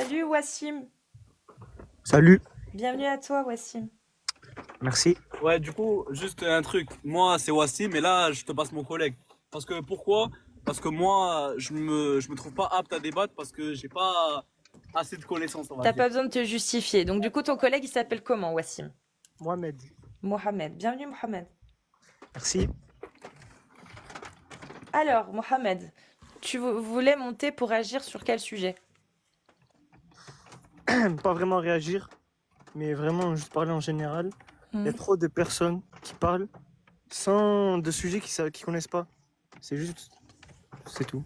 Salut Wassim, Salut, bienvenue à toi Wassim. merci. Ouais, du coup, juste un truc. Moi, c'est Wassim, et là, je te passe mon collègue. Parce que pourquoi? Parce que moi, je me trouve pas apte à débattre parce que j'ai pas assez de connaissances, on va T'as dire. pas besoin de te justifier. Donc du coup ton collègue il s'appelle comment Wassim? Mohamed, Mohamed. Bienvenue Mohamed. merci. Alors Mohamed, voulais monter pour agir sur quel sujet? Pas vraiment réagir, mais vraiment juste parler en général. Il y a Hmm. trop de personnes qui parlent sans de sujets qui connaissent pas. C'est juste, c'est tout.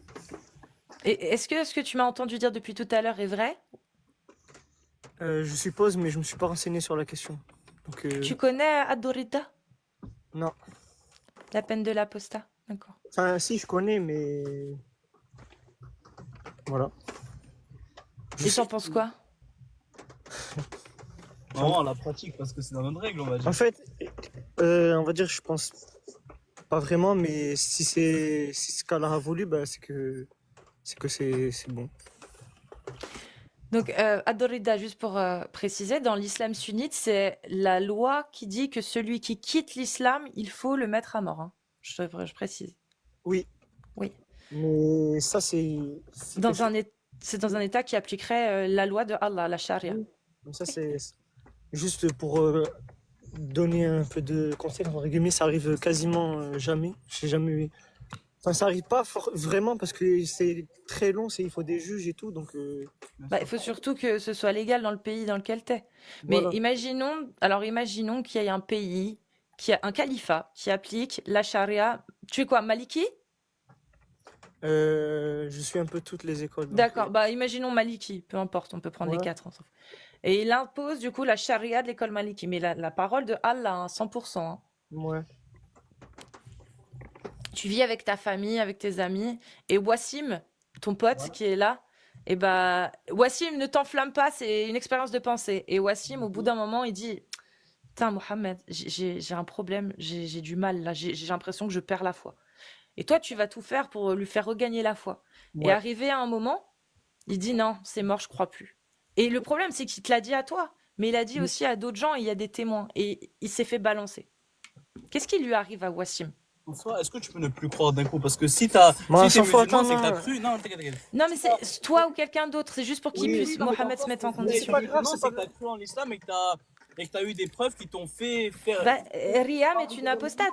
Et est-ce que tu m'as entendu dire depuis tout à l'heure est vrai? Je suppose, mais je me suis pas renseigné sur la question. Donc, Tu connais Ad-Dorida, non. la peine de l'apostat? D'accord. Enfin, si, je connais, mais voilà. Je Et sais. t'en penses quoi? Vraiment, à la pratique, parce que c'est dans notre règle, on va dire. En fait, on va dire, je pense pas vraiment, mais si ce qu'Allah a voulu, bah, c'est bon. Donc Ad-Dorida, juste pour préciser, dans l'islam sunnite, c'est la loi qui dit que celui qui quitte l'islam, il faut le mettre à mort, hein. Je précise. Oui, Oui. mais ça, c'est quelque Dans chose. un c'est dans un État qui appliquerait la loi de Allah, la charia. Oui. Mais ça, c'est juste pour donner un peu de conseils, entre guillemets, ça arrive quasiment jamais. J'ai jamais eu. Enfin, ça arrive pas vraiment parce que c'est très long, il faut des juges et tout, donc Bien Bah, il sûr. faut surtout que ce soit légal dans le pays dans lequel t'es. Mais voilà. imaginons qu'il y ait un pays, qui a un califat, qui applique la charia. Tu es quoi, Maliki? Je suis un peu toutes les écoles, donc D'accord, bah imaginons Maliki, peu importe, on peut prendre les ouais, quatre, on s'en fout. Et il impose du coup la charia de l'école Maliki, mais la parole de Allah, hein, 100%, hein. ouais, Tu vis avec ta famille, avec tes amis, et Wassim, ton pote Ouais. qui est là, et bah Wassim, ne t'enflamme pas, c'est une expérience de pensée. Et Wassim, au bout d'un moment, il dit, putain, Mohamed, j'ai un problème, j'ai du mal là, j'ai l'impression que je perds la foi. Et toi, tu vas tout faire pour lui faire regagner la foi. Et ouais. arrivé à un moment, il dit non, c'est mort, je crois plus. Et le problème, c'est qu'il te l'a dit à toi, mais il a dit aussi à d'autres gens, et il y a des témoins, et il s'est fait balancer. Qu'est-ce qui lui arrive à Wassim? En soi, est-ce que tu peux ne plus croire d'un coup? Parce que Moi, si t'es sans foi, musulman, attends, c'est que t'as non. cru. Non, t'inquiète, t'inquiète. Non, mais Si c'est t'as- toi ou quelqu'un d'autre, c'est juste pour qu'il Oui, puisse, oui, non, mais peu Mohamed, se importe. mettre en Mais c'est condition. pas t'es grave, musulman, c'est c'est pas que t'as grave. cru en l'islam et que t'as eu des preuves qui t'ont fait faire. Bah, Riam est une apostate.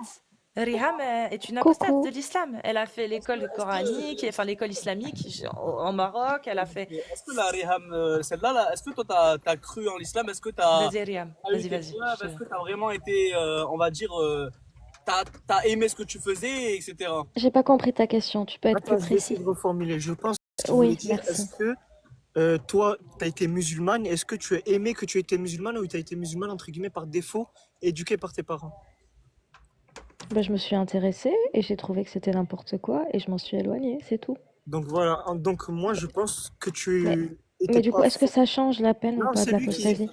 Riham est une apostate de Coucou. l'islam. Elle a fait l'école coranique, enfin l'école islamique en Maroc. Elle a fait. Est-ce que la Riham, celle-là, là, est-ce que toi t'as cru en l'islam? Est-ce que t'as Vas-y, Riam. as eu Vas-y, des vas-y. preuves? Est-ce que t'as vraiment été, on va dire, t'as aimé ce que tu faisais, etc. J'ai pas compris ta question. Tu peux être plus Attends, je vais essayer précis? de reformuler. Je pense qu'il voulait Oui, dire, est-ce merci. que toi, tu as été musulmane, est-ce que tu as aimé que tu étais musulmane ou tu as été musulmane, entre guillemets, par défaut, éduquée par tes parents? Bah, je me suis intéressée et j'ai trouvé que c'était n'importe quoi et je m'en suis éloignée, c'est tout. Donc voilà, donc moi je pense que Mais, tu étais mais du pas... coup, est-ce que ça change la peine ou Non, pas de c'est lui qui... l'apostasie?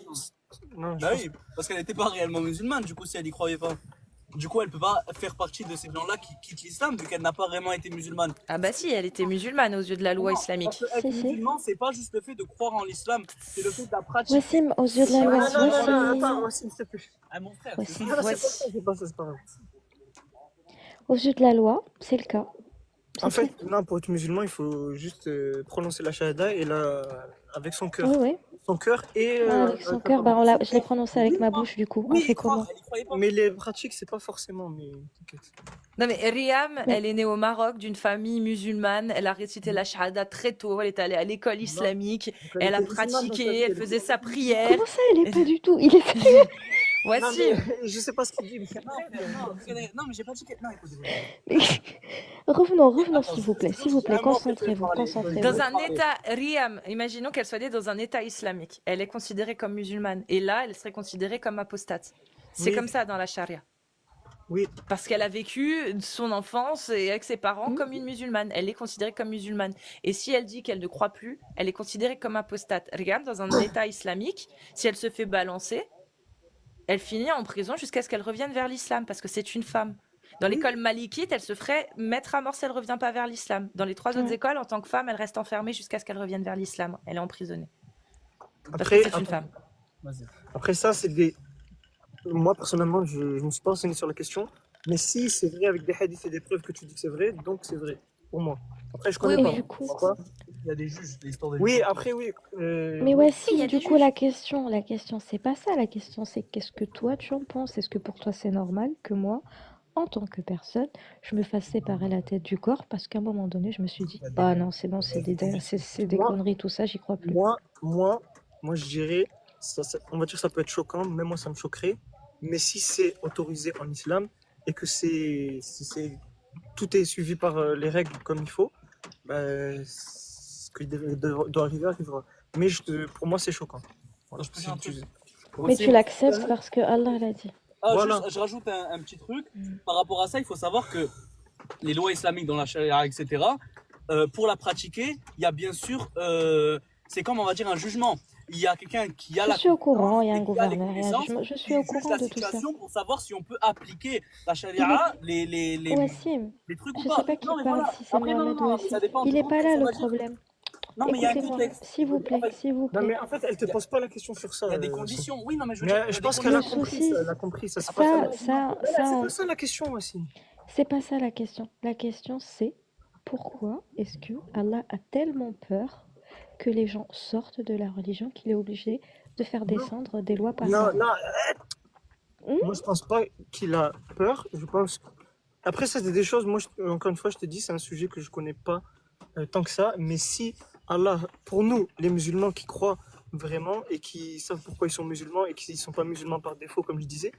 Non, je Bah pense... oui, parce qu'elle n'était pas réellement musulmane, du coup, si elle y croyait pas. Du coup, elle peut pas faire partie de ces gens-là qui quittent l'islam, vu qu'elle n'a pas vraiment été musulmane. Ah bah si, elle était musulmane aux yeux de la Non, loi non, parce que islamique. être Si, si. musulman, c'est pas juste le fait de croire en l'islam, c'est le fait de la pratiquer. Wassim, aux yeux de la Si, loi. Ah non, Wassim. non, non, attends, Wassim. Wassim, s'il te plaît. Ah, mon frère, c'est ça. Non, Wassim. non, c'est pas ça, Voici. c'est pas ça, c'est pas grave. Aux yeux de la loi, c'est le cas. En C'est fait, tout. non, pour être musulman, il faut juste prononcer la shahada et avec son Oui, cœur. oui. Son cœur et Ah, avec son avec la cœur, bah, parole. je l'ai prononcé avec ma bouche, du coup. On Oui, fait elle comment? y croyait pas. Mais les pratiques, c'est pas forcément, mais t'inquiète. Non mais Riam, Mais elle est née au Maroc d'une famille musulmane. Elle a récité la shahada très tôt. Elle est allée à l'école Non, islamique. donc elle Elle a était musulmane dans sa pratiqué. vie, Elle elle était faisait sa musulmane. prière. comment ça, il est pas du tout? Il est sérieux? Non, mais Wassim. je sais pas ce qu'il dit, mais Non, frère, non, non, mais j'ai pas dit que. Non, écoute, écoute. Mais- Revenons, Attends, s'il vous plaît. S'il vous j'ai plaît, un mot après je vais concentrez-vous, parler. Je Dans concentrez-vous. vais un parler. état, Riam, imaginons qu'elle soit née dans un état islamique. Elle est considérée comme musulmane. Et là, elle serait considérée comme apostate. C'est oui, comme ça dans la charia. oui, Parce qu'elle a vécu son enfance et avec ses parents Hmm. comme une musulmane. Elle est considérée comme musulmane. Et si elle dit qu'elle ne croit plus, elle est considérée comme apostate. Regarde, dans un état islamique, si elle se fait balancer, elle finit en prison jusqu'à ce qu'elle revienne vers l'islam, parce que c'est une femme. Dans oui. l'école malikite, elle se ferait mettre à mort si elle ne revient pas vers l'islam. Dans les trois autres Ouais. écoles, en tant que femme, elle reste enfermée jusqu'à ce qu'elle revienne vers l'islam. Elle est emprisonnée. Parce que Après, c'est une femme. Vas-y. après ça, c'est des. Moi, personnellement, je ne me suis pas renseigné sur la question. Mais si c'est vrai avec des hadiths et des preuves que tu dis que c'est vrai, donc c'est vrai. Pour moi. Après, je Oui, connais Et pas. oui. du coup, Pourquoi? Il y a des juges, l'histoire des Oui, juges. après, oui. mais Oui. Oui, il y Wassim, a du des coup, juges. la question, c'est pas ça. La question, c'est qu'est-ce que toi tu en penses? Est-ce que pour toi c'est normal que moi, en tant que personne, je me fasse séparer la tête du corps parce qu'à un moment donné, je me suis dit, Il y a ah des, non, c'est bon, il y a des convictions. c'est des Moi, conneries, tout ça, j'y crois plus. moi, je dirais, on va dire que ça peut être choquant, même moi, ça me choquerait. Mais si c'est autorisé en islam et que tout est suivi par les règles comme il faut, bah, ce qui doit arriver arrivera. Mais pour moi, c'est choquant. Voilà. Je peux dire un truc. Mais tu Aussi, l'acceptes parce que Allah l'a dit. Voilà. juste, je rajoute un petit truc. Mm. Par rapport à ça, il faut savoir que les lois islamiques dans la charia, etc., pour la pratiquer, il y a bien sûr, c'est comme on va dire un jugement. Il y a quelqu'un qui a Je la suis au courant, compétence il y a et un qui a les gouverneur, il y a un connaissances, jugement. Je qui suis au juge courant la de tout ça. situation pour savoir si on peut appliquer la Il charia, est... les Wassim, trucs ou je pas. sais pas qui Non, mais parle, voilà. si c'est Après, non, non, Mohamed ou non, mais ça Wassim. dépend Il du n'est pas contexte, là on le va dire. problème. Non, mais il y a un Écoutez-moi, contexte. s'il vous plaît, En fait, s'il vous Non, plaît. mais en fait, elle te il y a, pose pas la question sur ça. il y a des Aussi. conditions. Oui, non, mais je veux Mais dire, il y je a des pense qu'elle a Le conditions. compris. souci, Elle a compris. Ça, c'est pas ça. ça, C'est pas ça la question aussi. c'est pas ça la question. La question c'est pourquoi est-ce que Allah a tellement peur que les gens sortent de la religion qu'il est obligé de faire Non, descendre des lois par non, terre? non. Hmm. Moi, je pense pas qu'il a peur. Je pense. Après, ça, c'est des choses. Moi, encore une fois, je te dis, c'est un sujet que je connais pas tant que ça. Mais si Allah, pour nous, les musulmans qui croient vraiment et qui savent pourquoi ils sont musulmans et qui ne sont pas musulmans par défaut, comme je disais,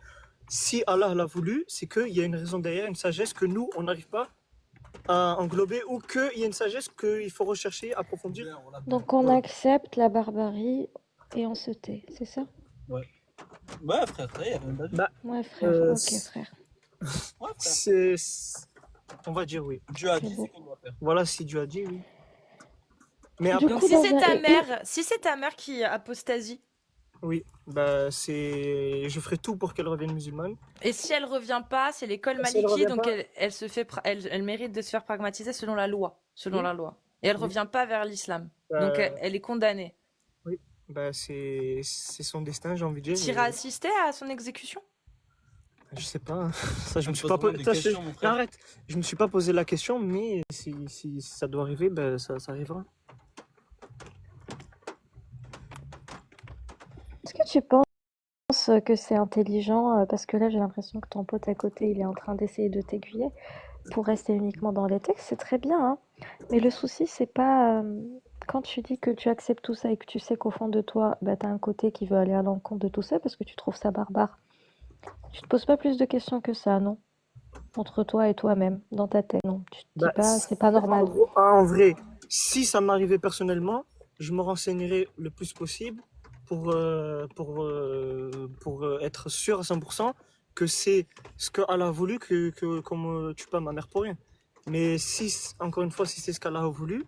si Allah l'a voulu, c'est qu'il y a une raison derrière, une sagesse que nous, on n'arrive pas à englober ou qu'il y a une sagesse qu'il faut rechercher, approfondir. Donc on Voilà. accepte la barbarie et on se tait, c'est ça? Ouais. Ouais, frère, il y a rien à dire. Bah, Ouais frère, ok c'est- frère, Ouais, frère. on va dire oui. Dieu a c'est dit, beau. c'est qu'on doit faire. Voilà, si Dieu a dit oui. Mais Du après, Donc coup, dans un... si c'est ta mère qui apostasie, oui, bah je ferai tout pour qu'elle revienne musulmane. et si elle revient pas, c'est l'école Si elle Maliki, revient donc pas, elle se fait, elle mérite de se faire pragmatiser selon la loi, oui, Et elle oui, revient pas vers l'islam, bah, donc elle est condamnée. oui, bah c'est son destin, j'ai envie de dire. T'iras assister à son exécution? Je sais pas, hein. Ça je Ça me me suis pose pas vraiment posé. des Ça, questions, mon frère. arrête, je me suis pas posé la question, mais si ça doit arriver, bah ça arrivera. Est-ce que tu penses que c'est intelligent, parce que là j'ai l'impression que ton pote à côté il est en train d'essayer de t'aiguiller pour rester uniquement dans les textes, c'est très bien, hein. Mais le souci c'est pas quand tu dis que tu acceptes tout ça et que tu sais qu'au fond de toi, bah, tu as un côté qui veut aller à l'encontre de tout ça parce que tu trouves ça barbare. Tu te poses pas plus de questions que ça, non? Entre toi et toi-même, dans ta tête, non? Tu te dis Bah, pas, c'est pas en normal. gros, en vrai, si ça m'arrivait personnellement, je me renseignerais le plus possible pour être sûr à 100% que c'est ce qu'Allah a voulu qu'on me tue pas ma mère pour rien. Mais si, encore une fois, si c'est ce qu'Allah a voulu,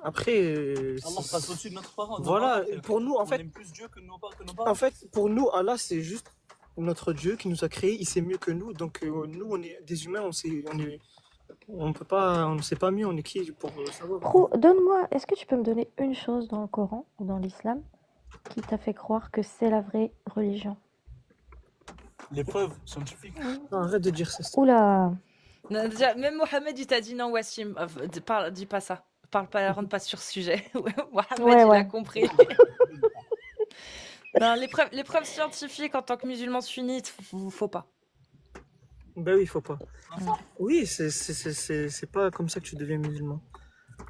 après, Allah passe au-dessus de notre parent. voilà, pour nous, en On fait, aime plus Dieu que nos parents. en fait, pour nous, Allah, c'est juste notre Dieu qui nous a créés, il sait mieux que nous. Donc, nous, on est des humains, on peut pas, on ne sait pas mieux, on est qui pour savoir. Donne-moi, est-ce que tu peux me donner une chose dans le Coran ou dans l'islam qui t'a fait croire que c'est la vraie religion? Les preuves scientifiques. Non, arrête de dire ça. Oula, Non, déjà, même Mohamed il t'a dit non, Wassim, dis pas ça. Parle pas, rentre pas sur ce sujet. Mohamed Ouais, il ouais. a compris. Non, les preuves scientifiques en tant que musulman sunnite, faut pas. Ben oui, il faut pas. Oui, c'est pas comme ça que tu deviens musulman.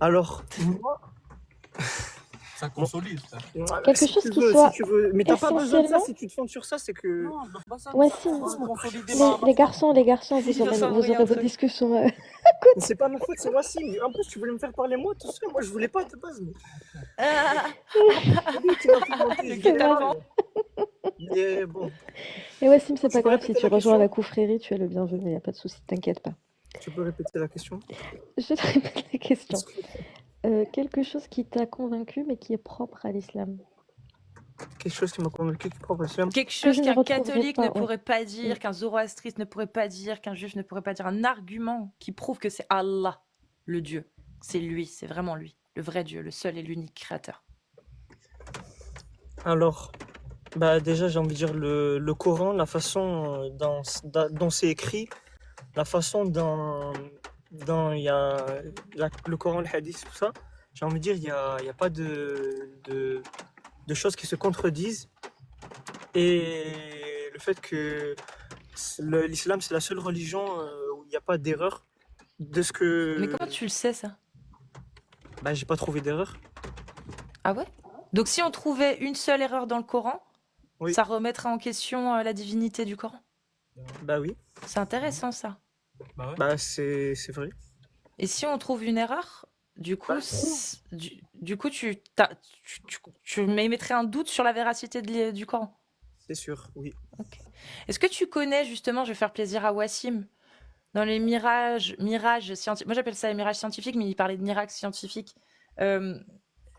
Alors, moi, Ça consolide, frère. Quelque si chose tu qui veux, soit si tu veux, mais t'as pas besoin de ça. essentiellement- Si tu te fondes sur ça, c'est que. Non, pas ça. Ouais, ça, si. ça, c'est consolider Les garçons, Il va vous s'envoyer aurez un vos truc. discussions. Mais c'est pas ma faute, c'est Wassim. En plus, tu voulais me faire parler moi tout seul. Moi, je voulais pas de base. Mais... Ah, C'est lui qui m'a fait monter. Le je guet-apens. voulais pas, mais bon, Et Wassim, c'est Tu pas peux grave, si répéter tu la rejoins question la confrérie, tu es le bienvenu, y a pas de souci, t'inquiète pas. tu peux répéter la question. Je te répète la question. Quelque chose qui t'a convaincu mais qui est propre à l'islam. Quelque chose qui m'a convaincu qui est propre à l'islam. Quelque je chose ne qu'un retrouverai catholique pas, ne ouais. pourrait pas dire, qu'un zoroastriste ne pourrait pas dire, qu'un juif ne pourrait pas dire. Un argument qui prouve que c'est Allah, le Dieu. C'est lui, c'est vraiment lui. Le vrai Dieu, le seul et l'unique créateur. Alors, bah déjà, j'ai envie de dire le Coran, la façon dont c'est écrit, la façon dont il y a le Coran, le Hadith, tout ça. J'ai envie de dire, il y a pas de choses qui se contredisent. Et le fait que l'islam, c'est la seule religion où il n'y a pas d'erreur. De ce Mais que. comment tu le sais, ça? Bah, j'ai pas trouvé d'erreur. Ah ouais? Donc si on trouvait une seule erreur dans le Coran, Oui. ça remettrait en question la divinité du Coran. Bah oui. C'est intéressant, ça. Bah ouais. Bah, c'est vrai. Et si on trouve une erreur, du coup, Bah, du coup tu m'émettrais un doute sur la véracité du Coran. c'est sûr, oui. Ok. Est-ce que tu connais, justement, je vais faire plaisir à Wassim, dans les mirages scientifiques, moi j'appelle ça les mirages scientifiques, mais il parlait de miracles scientifiques, euh,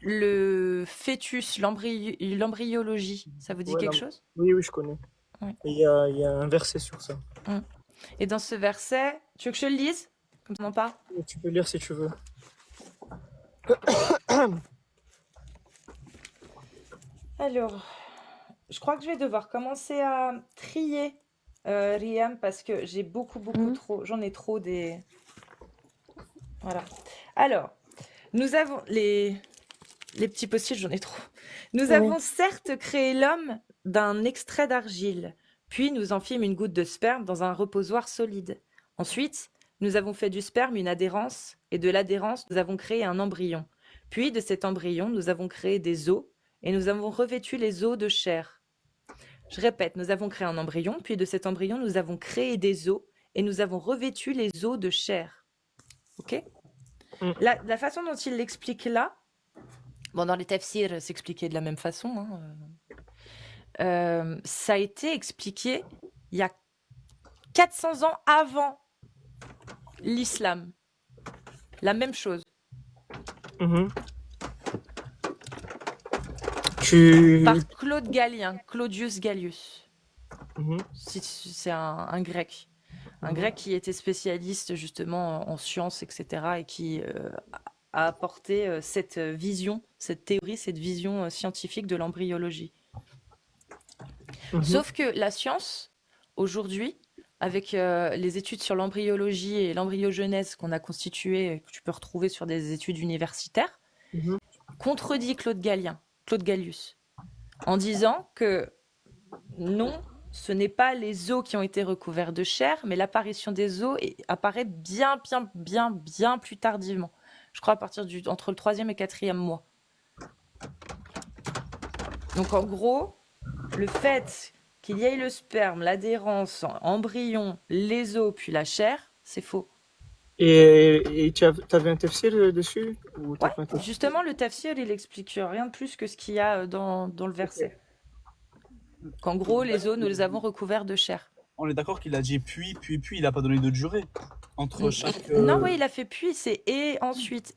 le fœtus, l'embryologie, ça vous dit Ouais, quelque chose? oui, oui, je connais. Ouais. Et il y a un verset sur ça. Et dans ce verset, tu veux que je le lise? Comme ça, on en parle. Et tu peux lire si tu veux. Alors, je crois que je vais devoir commencer à trier, Riam, parce que j'ai beaucoup trop, j'en ai trop des... Voilà. Alors, nous avons les petits post-it, j'en ai trop. Nous Ouais. avons certes créé l'homme d'un extrait d'argile, puis nous en fîmes une goutte de sperme dans un reposoir solide. Ensuite, nous avons fait du sperme une adhérence, et de l'adhérence, nous avons créé un embryon. Puis de cet embryon, nous avons créé des os, et nous avons revêtu les os de chair. Je répète, nous avons créé un embryon, puis de cet embryon, nous avons créé des os, et nous avons revêtu les os de chair. Ok? La façon dont il l'explique là, bon, dans les tafsirs, c'est expliqué de la même façon, hein, ça a été expliqué il y a 400 ans avant l'islam. La même chose. Mhm. Par Claude Galien, Claudius Gallius. Mhm. C'est un grec. Un grec qui était spécialiste justement en sciences, etc. et qui a apporté cette vision, cette théorie, cette vision scientifique de l'embryologie. Mhm. Sauf que la science, aujourd'hui, avec les études sur l'embryologie et l'embryogenèse qu'on a constituées, que tu peux retrouver sur des études universitaires, Mhm. contredit Claude Gallius, en disant que non, ce n'est pas les os qui ont été recouverts de chair, mais l'apparition des os apparaît bien plus tardivement. Je crois à partir entre le 3e et 4e mois. Donc en gros, le fait qu'il y ait le sperme, l'adhérence, embryon, les os, puis la chair, c'est faux. Et tu avais un tafsir dessus ou t'as Ouais, pas un tafsir? justement, le tafsir, il explique rien de plus que ce qu'il y a dans le verset. Qu'en gros, les os, nous les avons recouverts de chair. On est d'accord qu'il a dit puis, il a pas donné de durée entre chaque. Non, oui, il a fait puis, c'est et ensuite.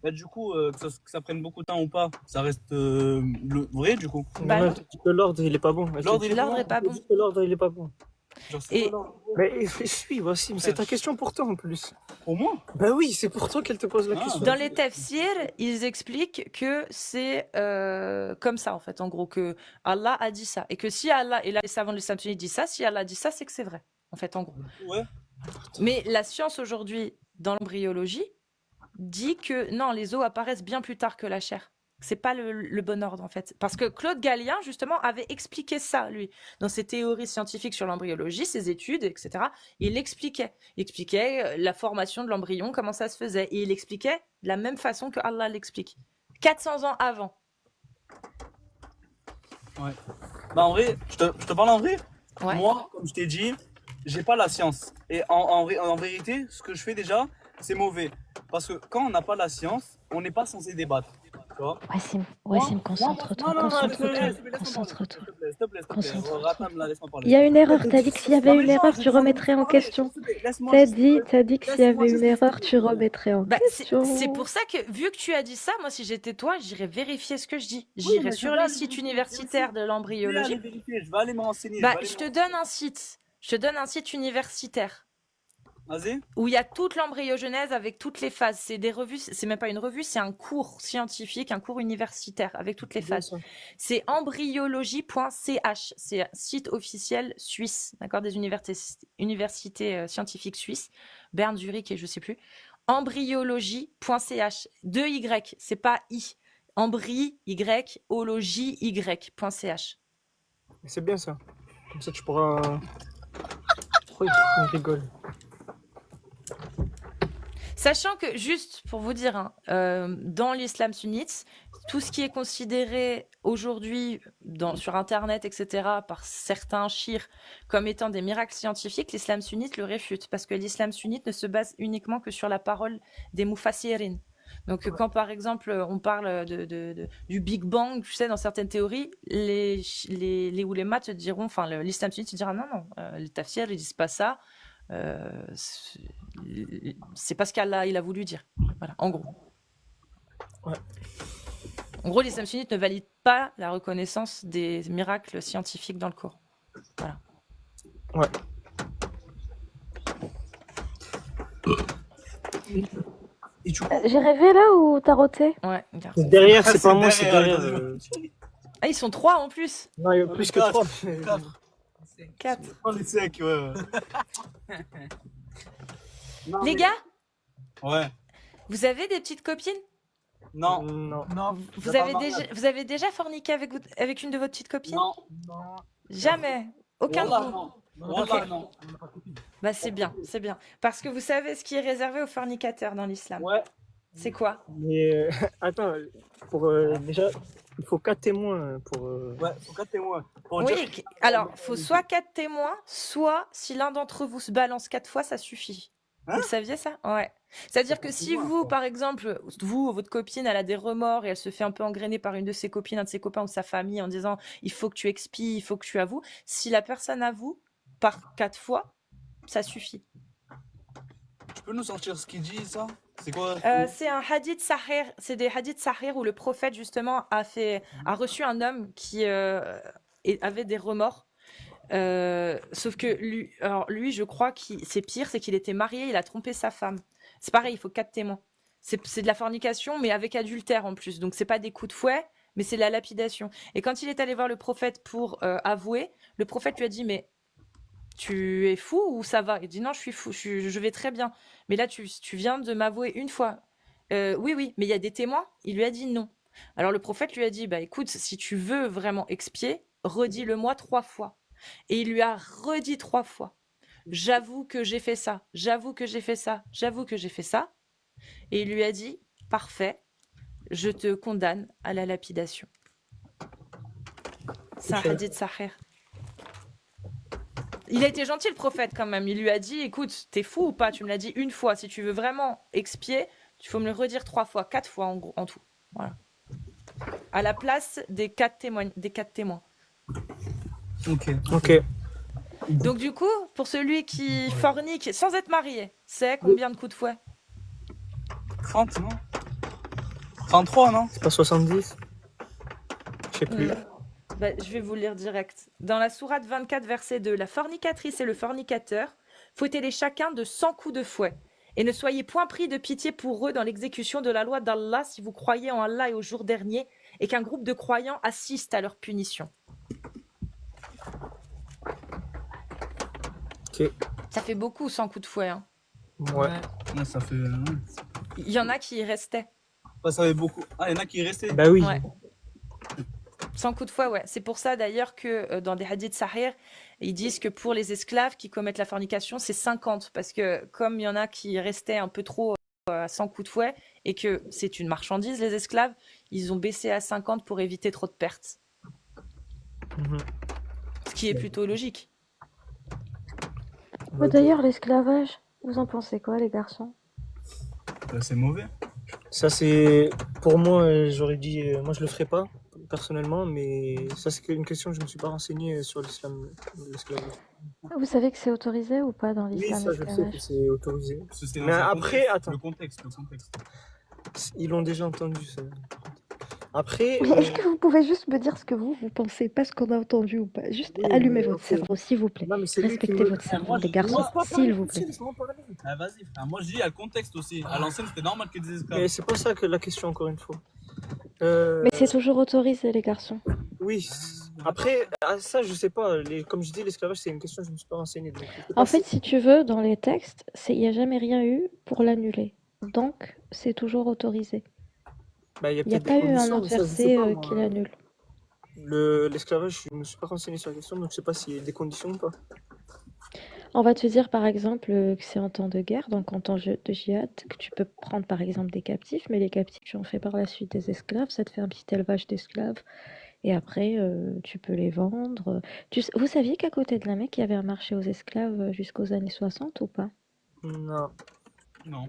Bah, du coup, que ça prenne beaucoup de temps ou pas, ça reste le vrai du coup. Bah Non, non. tu dis que l'ordre il est pas bon. L'ordre, il est L'ordre est pas Tu bon. dis que l'ordre il est pas bon. Genre, c'est Et- quoi l'ordre Mais suis, voici, c'est ta question pour toi en plus. Pour moi Bah oui, c'est pour toi qu'elle te pose la Ah. question. Dans les tafsirs, ils expliquent que c'est comme ça, en fait, en gros, que Allah a dit ça. Et que si Allah, et là, les savants de l'islam sunni disent ça, si Allah dit ça, c'est que c'est vrai, en fait, en gros. Ouais. Mais la science aujourd'hui, dans l'embryologie, dit que non, les os apparaissent bien plus tard que la chair. C'est pas le bon ordre, en fait. Parce que Claude Galien, justement, avait expliqué ça, lui, dans ses théories scientifiques sur l'embryologie, ses études, etc. Il expliquait. Il expliquait la formation de l'embryon, comment ça se faisait. Et il expliquait de la même façon que Allah l'explique. 400 ans avant. Ouais. Bah en vrai, je te parle en vrai. Ouais. Moi, comme je t'ai dit, j'ai pas la science. Et en vérité, ce que je fais déjà, c'est mauvais. Parce que quand on n'a pas la science, on n'est pas censé débattre. Tu vois Wassim, concentre-toi, Non, concentre-toi, laisse-moi concentre-toi. parler, s'il te plaît. Concentre-toi. Ratam, là, laisse-moi parler. Il y a une erreur, t'as dit que s'il y avait Non, mais une non, erreur, je tu vais remettrais en parler, question. s'il te plaît, laisse-moi T'as juste- dit que s'il y avait une laisse-moi erreur, juste tu expliquer. remettrais en Bah, question. c'est pour ça que, vu que tu as dit ça, moi, si j'étais toi, j'irais vérifier ce que je dis. Oui, J'irais mais sur je vais les aller sites vérifier, universitaires de Je vais l'embryologie. aller vérifier, je vais aller me renseigner. Bah, je te donne un site. Je te donne un site universitaire. Vas-y. où il y a toute l'embryogenèse avec toutes les phases. C'est des revues, c'est même pas une revue, c'est un cours scientifique, un cours universitaire avec toutes les C'est bien phases. ça. C'est embryologie.ch, c'est un site officiel suisse, d'accord, des universités scientifiques suisses, Berne, Zurich et je sais plus. Embryologie.ch, 2 Y, c'est pas I. embryologie.ch. C'est bien ça. Comme ça, tu pourras. Pourquoi il rigole? Sachant que, juste pour vous dire, hein, dans l'islam sunnite, tout ce qui est considéré aujourd'hui sur Internet, etc., par certains chiites comme étant des miracles scientifiques, l'islam sunnite le réfute, parce que l'islam sunnite ne se base uniquement que sur la parole des mufassirin. Donc, quand par exemple on parle du Big Bang, tu sais, dans certaines théories, les oulémas te diront, enfin l'islam sunnite te dira non, les tafsirs ils disent pas ça. C'est pas ce qu'Allah il a voulu dire. Voilà, en gros. Ouais. En gros, l'islam sunnite ne valide pas la reconnaissance des miracles scientifiques dans le Coran. Voilà. Ouais. Et tu J'ai rêvé là ou t'as roté? Ouais, regarde. Derrière, c'est c'est pas moi, c'est derrière, derrière. Ah, ils sont 3 en plus. Non, il y a plus que Quatre. 3. 4. On est sec, ouais. Non, Les mais- gars, Ouais. vous avez des petites copines? Non. Non. Non. Vous avez déjà forniqué avec une de vos petites copines? Non. Jamais. Aucun de Wallah, vous. non. Ok. Wallah, non. Bah c'est bien, c'est bien. Parce que vous savez ce qui est réservé aux fornicateurs dans l'islam. Ouais. C'est quoi? Mais attends, pour déjà, il faut 4 témoins pour. Ouais, faut 4 témoins. Pour Oui, dire- alors, faut soit 4 témoins, soit si l'un d'entre vous se balance 4 fois, ça suffit. Hein? Vous le saviez ça? Ouais. C'est-à-dire que si témoins, vous, quoi. par exemple, vous, votre copine, elle a des remords et elle se fait un peu engrainer par une de ses copines, un de ses copains ou sa famille en disant il faut que tu expies, il faut que tu avoues, si la personne avoue par 4 fois, ça suffit. Tu peux nous sortir ce qu'il dit, ça? C'est quoi? C'est un hadith sahih, c'est des hadiths sahih où le prophète justement a reçu un homme qui avait des remords. Sauf que lui, je crois que c'est pire, c'est qu'il était marié, il a trompé sa femme. C'est pareil, il faut 4 témoins. C'est de la fornication, mais avec adultère en plus. Donc c'est pas des coups de fouet, mais c'est de la lapidation. Et quand il est allé voir le prophète pour avouer, le prophète lui a dit mais tu es fou ou ça va? Il dit non, je suis fou, je vais très bien. Mais là, tu viens de m'avouer une fois. Oui, mais il y a des témoins? Il lui a dit non. Alors le prophète lui a dit, bah écoute, si tu veux vraiment expier, redis-le-moi 3 fois. Et il lui a redit 3 fois. J'avoue que j'ai fait ça, j'avoue que j'ai fait ça, j'avoue que j'ai fait ça. Et il lui a dit, parfait, je te condamne à la lapidation. C'est un hadith sahih. Il a été gentil, le prophète, quand même. Il lui a dit, écoute, t'es fou ou pas? Tu me l'as dit une fois. Si tu veux vraiment expier, il faut me le redire 3 fois, 4 fois en gros, en tout. Voilà. À la place des 4 témoins. Ok. Donc du coup, pour celui qui fornique sans être marié, c'est combien de coups de fouet? 30, non? 33, non? C'est pas 70? Je sais plus. Je vais vous le lire direct. Dans la sourate 24, verset 2, la fornicatrice et le fornicateur, fouettez-les chacun de 100 coups de fouet. Et ne soyez point pris de pitié pour eux dans l'exécution de la loi d'Allah si vous croyez en Allah et au jour dernier et qu'un groupe de croyants assiste à leur punition. Ok. Ça fait beaucoup 100 coups de fouet. Hein. Ouais. Ouais, ça fait. Il y en a qui y restaient. Ouais, ça fait beaucoup. Ah, il y en a qui restaient. Bah oui. Ouais. 100 coups de fouet, ouais. C'est pour ça d'ailleurs que dans des hadiths sahih, ils disent que pour les esclaves qui commettent la fornication, c'est 50. Parce que comme il y en a qui restaient un peu trop à 100 coups de fouet et que c'est une marchandise, les esclaves, ils ont baissé à 50 pour éviter trop de pertes. Mhm. Ce qui est plutôt logique. D'ailleurs, l'esclavage, vous en pensez quoi, les garçons? C'est mauvais. Ça, c'est. Pour moi, j'aurais dit. Moi, je le ferais pas, personnellement, mais ça, c'est une question que je me suis pas renseigné sur l'islam. L'esclavage. Vous savez que c'est autorisé ou pas dans Oui, l'islam, ça, je sais que l'esclavage? c'est autorisé. Parce que c'était dans Mais un après, contexte. attends. Le contexte. Ils l'ont déjà entendu, ça. Après, Mais est-ce que vous pouvez juste me dire ce que vous pensez, pas ce qu'on a entendu ou pas? Juste oui, allumez mais votre ok. cerveau, s'il vous plaît. Non, mais c'est lui qui Respectez me. votre cerveau, Moi, les garçons, Laisse-moi s'il parler, vous aussi, plaît. laisse-moi parler. Ah, vas-y, frère. Moi, je dis, il y a le contexte aussi. À l'ancienne, c'était normal qu'il y ait des esclaves. Mais c'est pas ça que la question, encore une fois. Mais c'est toujours autorisé, les garçons. Oui. Après, ça, je sais pas. Comme je dis, l'esclavage, c'est une question, je me suis pas renseigné. Donc, je sais En pas fait, si tu veux, dans les textes, il n'y a jamais rien eu pour l'annuler. Donc, c'est toujours autorisé. Bah, il y a Il n'y a peut-être des pas eu un conditions, autre mais ça, je sais verset pas, qui moi. l'annule. L'esclavage, je me suis pas renseigné sur la question, donc je sais pas s'il y a des conditions ou pas. On va te dire par exemple que c'est en temps de guerre, donc en temps de djihad, que tu peux prendre par exemple des captifs, mais les captifs, tu en fais par la suite des esclaves, ça te fait un petit élevage d'esclaves, et après tu peux les vendre. Vous saviez qu'à côté de la Mecque, il y avait un marché aux esclaves jusqu'aux années 60 ou pas? Non. Non.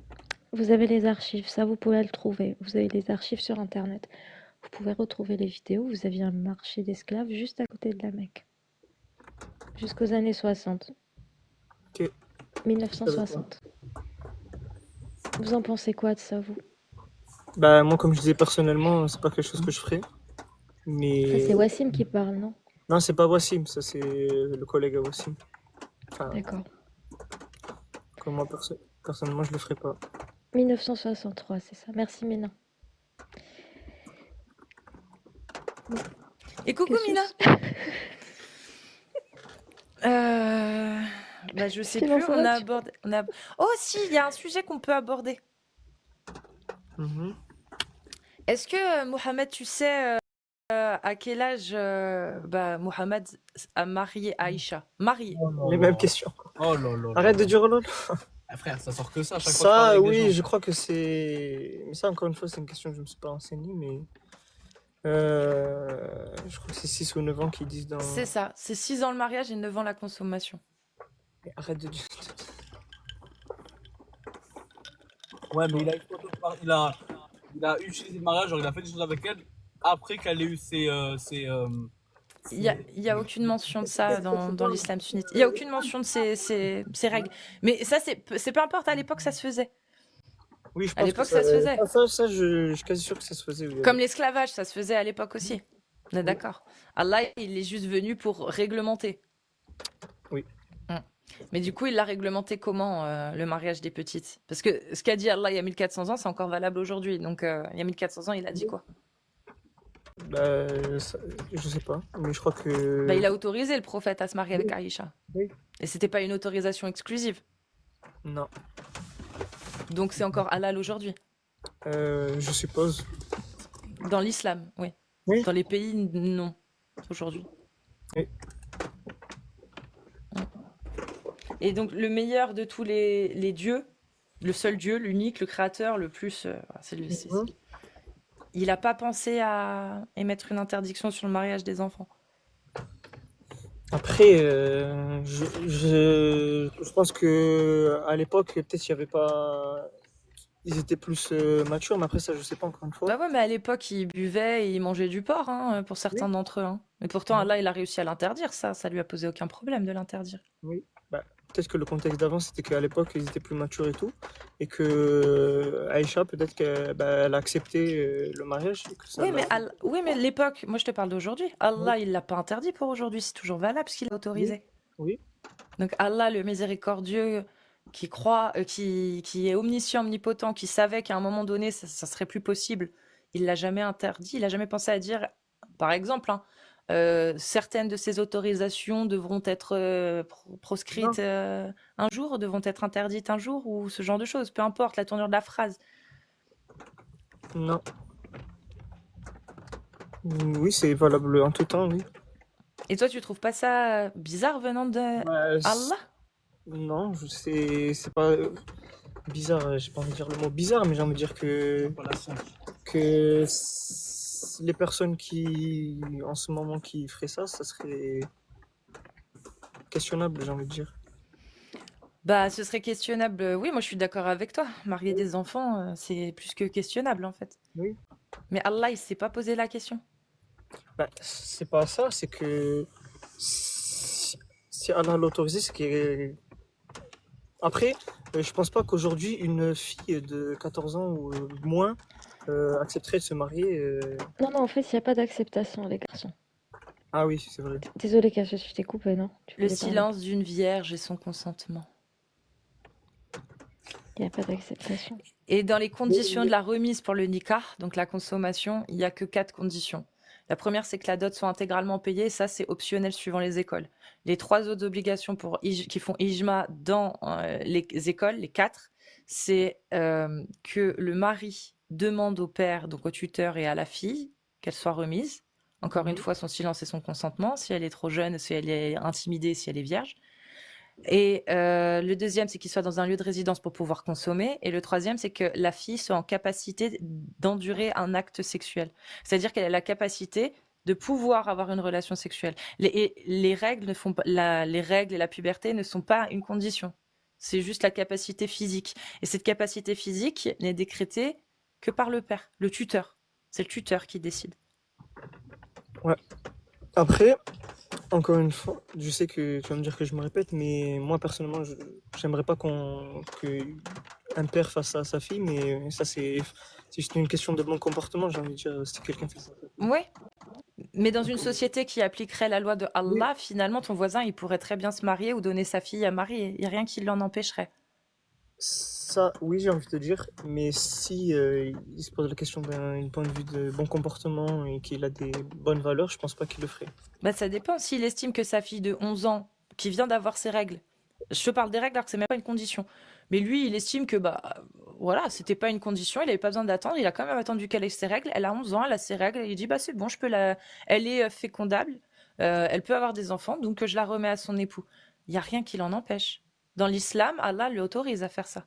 Vous avez les archives, ça vous pouvez le trouver. Vous avez les archives sur Internet. Vous pouvez retrouver les vidéos. Vous aviez un marché d'esclaves juste à côté de la Mecque, jusqu'aux années 60, Ok. Je savais pas. 1960. Vous en pensez quoi de ça, vous? Bah, moi, comme je disais personnellement, c'est pas quelque chose que je ferais. Ça, Mais. c'est Wassim qui parle, non? Non, c'est pas Wassim, ça, c'est le collègue à Wassim. Enfin, D'accord. comme moi, personnellement, je le ferais pas. 1963, c'est ça. Merci, Mina. Et coucou Qu'est-ce que Mina. c'est? Bah, je sais Sinon, plus, ça on va, a tu- abordé. Oh si, il y a un sujet qu'on peut aborder. Mhm. Est-ce que Mohamed, tu sais à quel âge Mohamed a marié Aïcha? Marié. Oh là Les là. mêmes questions. Oh là là là Arrête de là. dire oh là là. Ah, frère, ça sort que ça à chaque fois que je parle Ça, avec des oui, gens. je crois que c'est. Mais ça, encore une fois, c'est une question que je me suis pas renseigné, mais. Je crois que c'est 6 ou 9 ans qui disent dans. C'est ça, c'est 6 ans le mariage et 9 ans la consommation. Mais arrête de dire. Ouais, mais il a utilisé le mariage, genre il a fait des choses avec elle après qu'elle ait eu Il y a aucune mention de ça dans l'islam sunnite. Il y a aucune mention de ces règles. Mais ça, c'est peu importe, à l'époque, ça se faisait. Oui, je À pense que l'époque, ça se faisait. je suis quasi sûr que ça se faisait. Oui, Comme l'esclavage, ça se faisait à l'époque aussi. On est Oui. d'accord. Allah, il est juste venu pour réglementer. Oui. Mais du coup, il l'a réglementé comment, le mariage des petites? Parce que ce qu'a dit Allah il y a 1400 ans, c'est encore valable aujourd'hui. Donc, il y a 1400 ans, il a dit quoi? Bah, je sais pas, mais je crois que. Bah, il a autorisé le prophète à se marier avec Aïcha. Oui. Et c'était pas une autorisation exclusive. Non. Donc, c'est encore halal aujourd'hui. Je suppose. Dans l'islam, oui. Oui. Dans les pays, non. Aujourd'hui. Oui. Et donc, le meilleur de tous les dieux, le seul Dieu, l'unique, le créateur, le plus. C'est lui. Mhm. Il n'a pas pensé à émettre une interdiction sur le mariage des enfants. Après, je pense que à l'époque, peut-être il y avait pas. Ils étaient plus matures, mais après ça, je sais pas encore une fois. Bah ouais, mais à l'époque, ils buvaient et ils mangeaient du porc, hein, pour certains d'entre eux. Hein. Mais pourtant, Allah, il a réussi à l'interdire, ça. Ça lui a posé aucun problème de l'interdire. Oui. Bah, peut-être que le contexte d'avant, c'était qu'à l'époque, ils étaient plus matures et tout. Et que Aïcha, peut-être qu'elle elle a accepté le mariage. Et que ça Oui, l'a- oui, mais l'époque, moi je te parle d'aujourd'hui. Allah, il l'a pas interdit pour aujourd'hui, c'est toujours valable parce qu'il l'a autorisé. Oui. Donc Allah, le miséricordieux, qui croit, qui est omniscient, omnipotent, qui savait qu'à un moment donné, ça serait plus possible, il l'a jamais interdit, il a jamais pensé à dire, par exemple, hein, certaines de ces autorisations devront être proscrites un jour, devront être interdites un jour, ou ce genre de choses, peu importe la tournure de la phrase. Non. Oui, c'est valable en tout temps, oui. Et toi, tu trouves pas ça bizarre venant de Bah, Allah? non, c'est pas bizarre, j'ai pas envie de dire le mot bizarre, mais j'ai envie de dire que les personnes qui, en ce moment, qui feraient ça, ça serait questionnable, j'ai envie de dire. Bah, ce serait questionnable. Oui, moi je suis d'accord avec toi. Marier des enfants, c'est plus que questionnable en fait. Oui. Mais Allah, il s'est pas posé la question. Bah, c'est pas ça, c'est que si Allah l'a autorisé, c'est que. Après, je pense pas qu'aujourd'hui, une fille de 14 ans ou moins accepterait de se marier. Non, non, en fait, il n'y a pas d'acceptation, les garçons. Ah oui, c'est vrai. Désolée, Cassius, je t'ai coupé, non? Tu Le voulais parler. silence d'une vierge et son consentement. Il n'y a pas d'acceptation. Et dans les conditions Mais- de la remise pour le nikah, donc la consommation, il n'y a que 4 conditions. La première, c'est que la dot soit intégralement payée. Ça, c'est optionnel suivant les écoles. Les 3 autres obligations qui font ijma dans les écoles, les 4, c'est que le mari demande au père, donc au tuteur et à la fille, qu'elle soit remise. Encore une fois, son silence et son consentement. Si elle est trop jeune, si elle est intimidée, si elle est vierge. Et le deuxième, c'est qu'il soit dans un lieu de résidence pour pouvoir consommer. Et le troisième, c'est que la fille soit en capacité d'endurer un acte sexuel. C'est-à-dire qu'elle a la capacité de pouvoir avoir une relation sexuelle. Les règles les règles et la puberté ne sont pas une condition. C'est juste la capacité physique. Et cette capacité physique n'est décrétée que par le père, le tuteur. C'est le tuteur qui décide. Après, encore une fois, je sais que tu vas me dire que je me répète, mais moi personnellement, j'aimerais pas que un père fasse ça à sa fille, mais ça c'est juste une question de bon comportement, j'ai envie de dire, si quelqu'un fait ça. Oui, mais dans une société qui appliquerait la loi de Allah, finalement, ton voisin, il pourrait très bien se marier ou donner sa fille à marier. Il n'y a rien qui l'en empêcherait. Ça, oui, j'ai envie de te dire, mais si il se pose la question d'un point de vue de bon comportement et qu'il a des bonnes valeurs, je pense pas qu'il le ferait. Bah, ça dépend. S'il estime que sa fille de 11 ans, qui vient d'avoir ses règles, je te parle des règles alors que c'est même pas une condition, mais lui, il estime que, bah, voilà, c'était pas une condition, il avait pas besoin d'attendre, il a quand même attendu qu'elle ait ses règles, elle a 11 ans, elle a ses règles, et il dit, bah, c'est bon, elle est fécondable, elle peut avoir des enfants, donc je la remets à son époux. Il y a rien qui l'en empêche. Dans l'islam, Allah lui autorise à faire ça.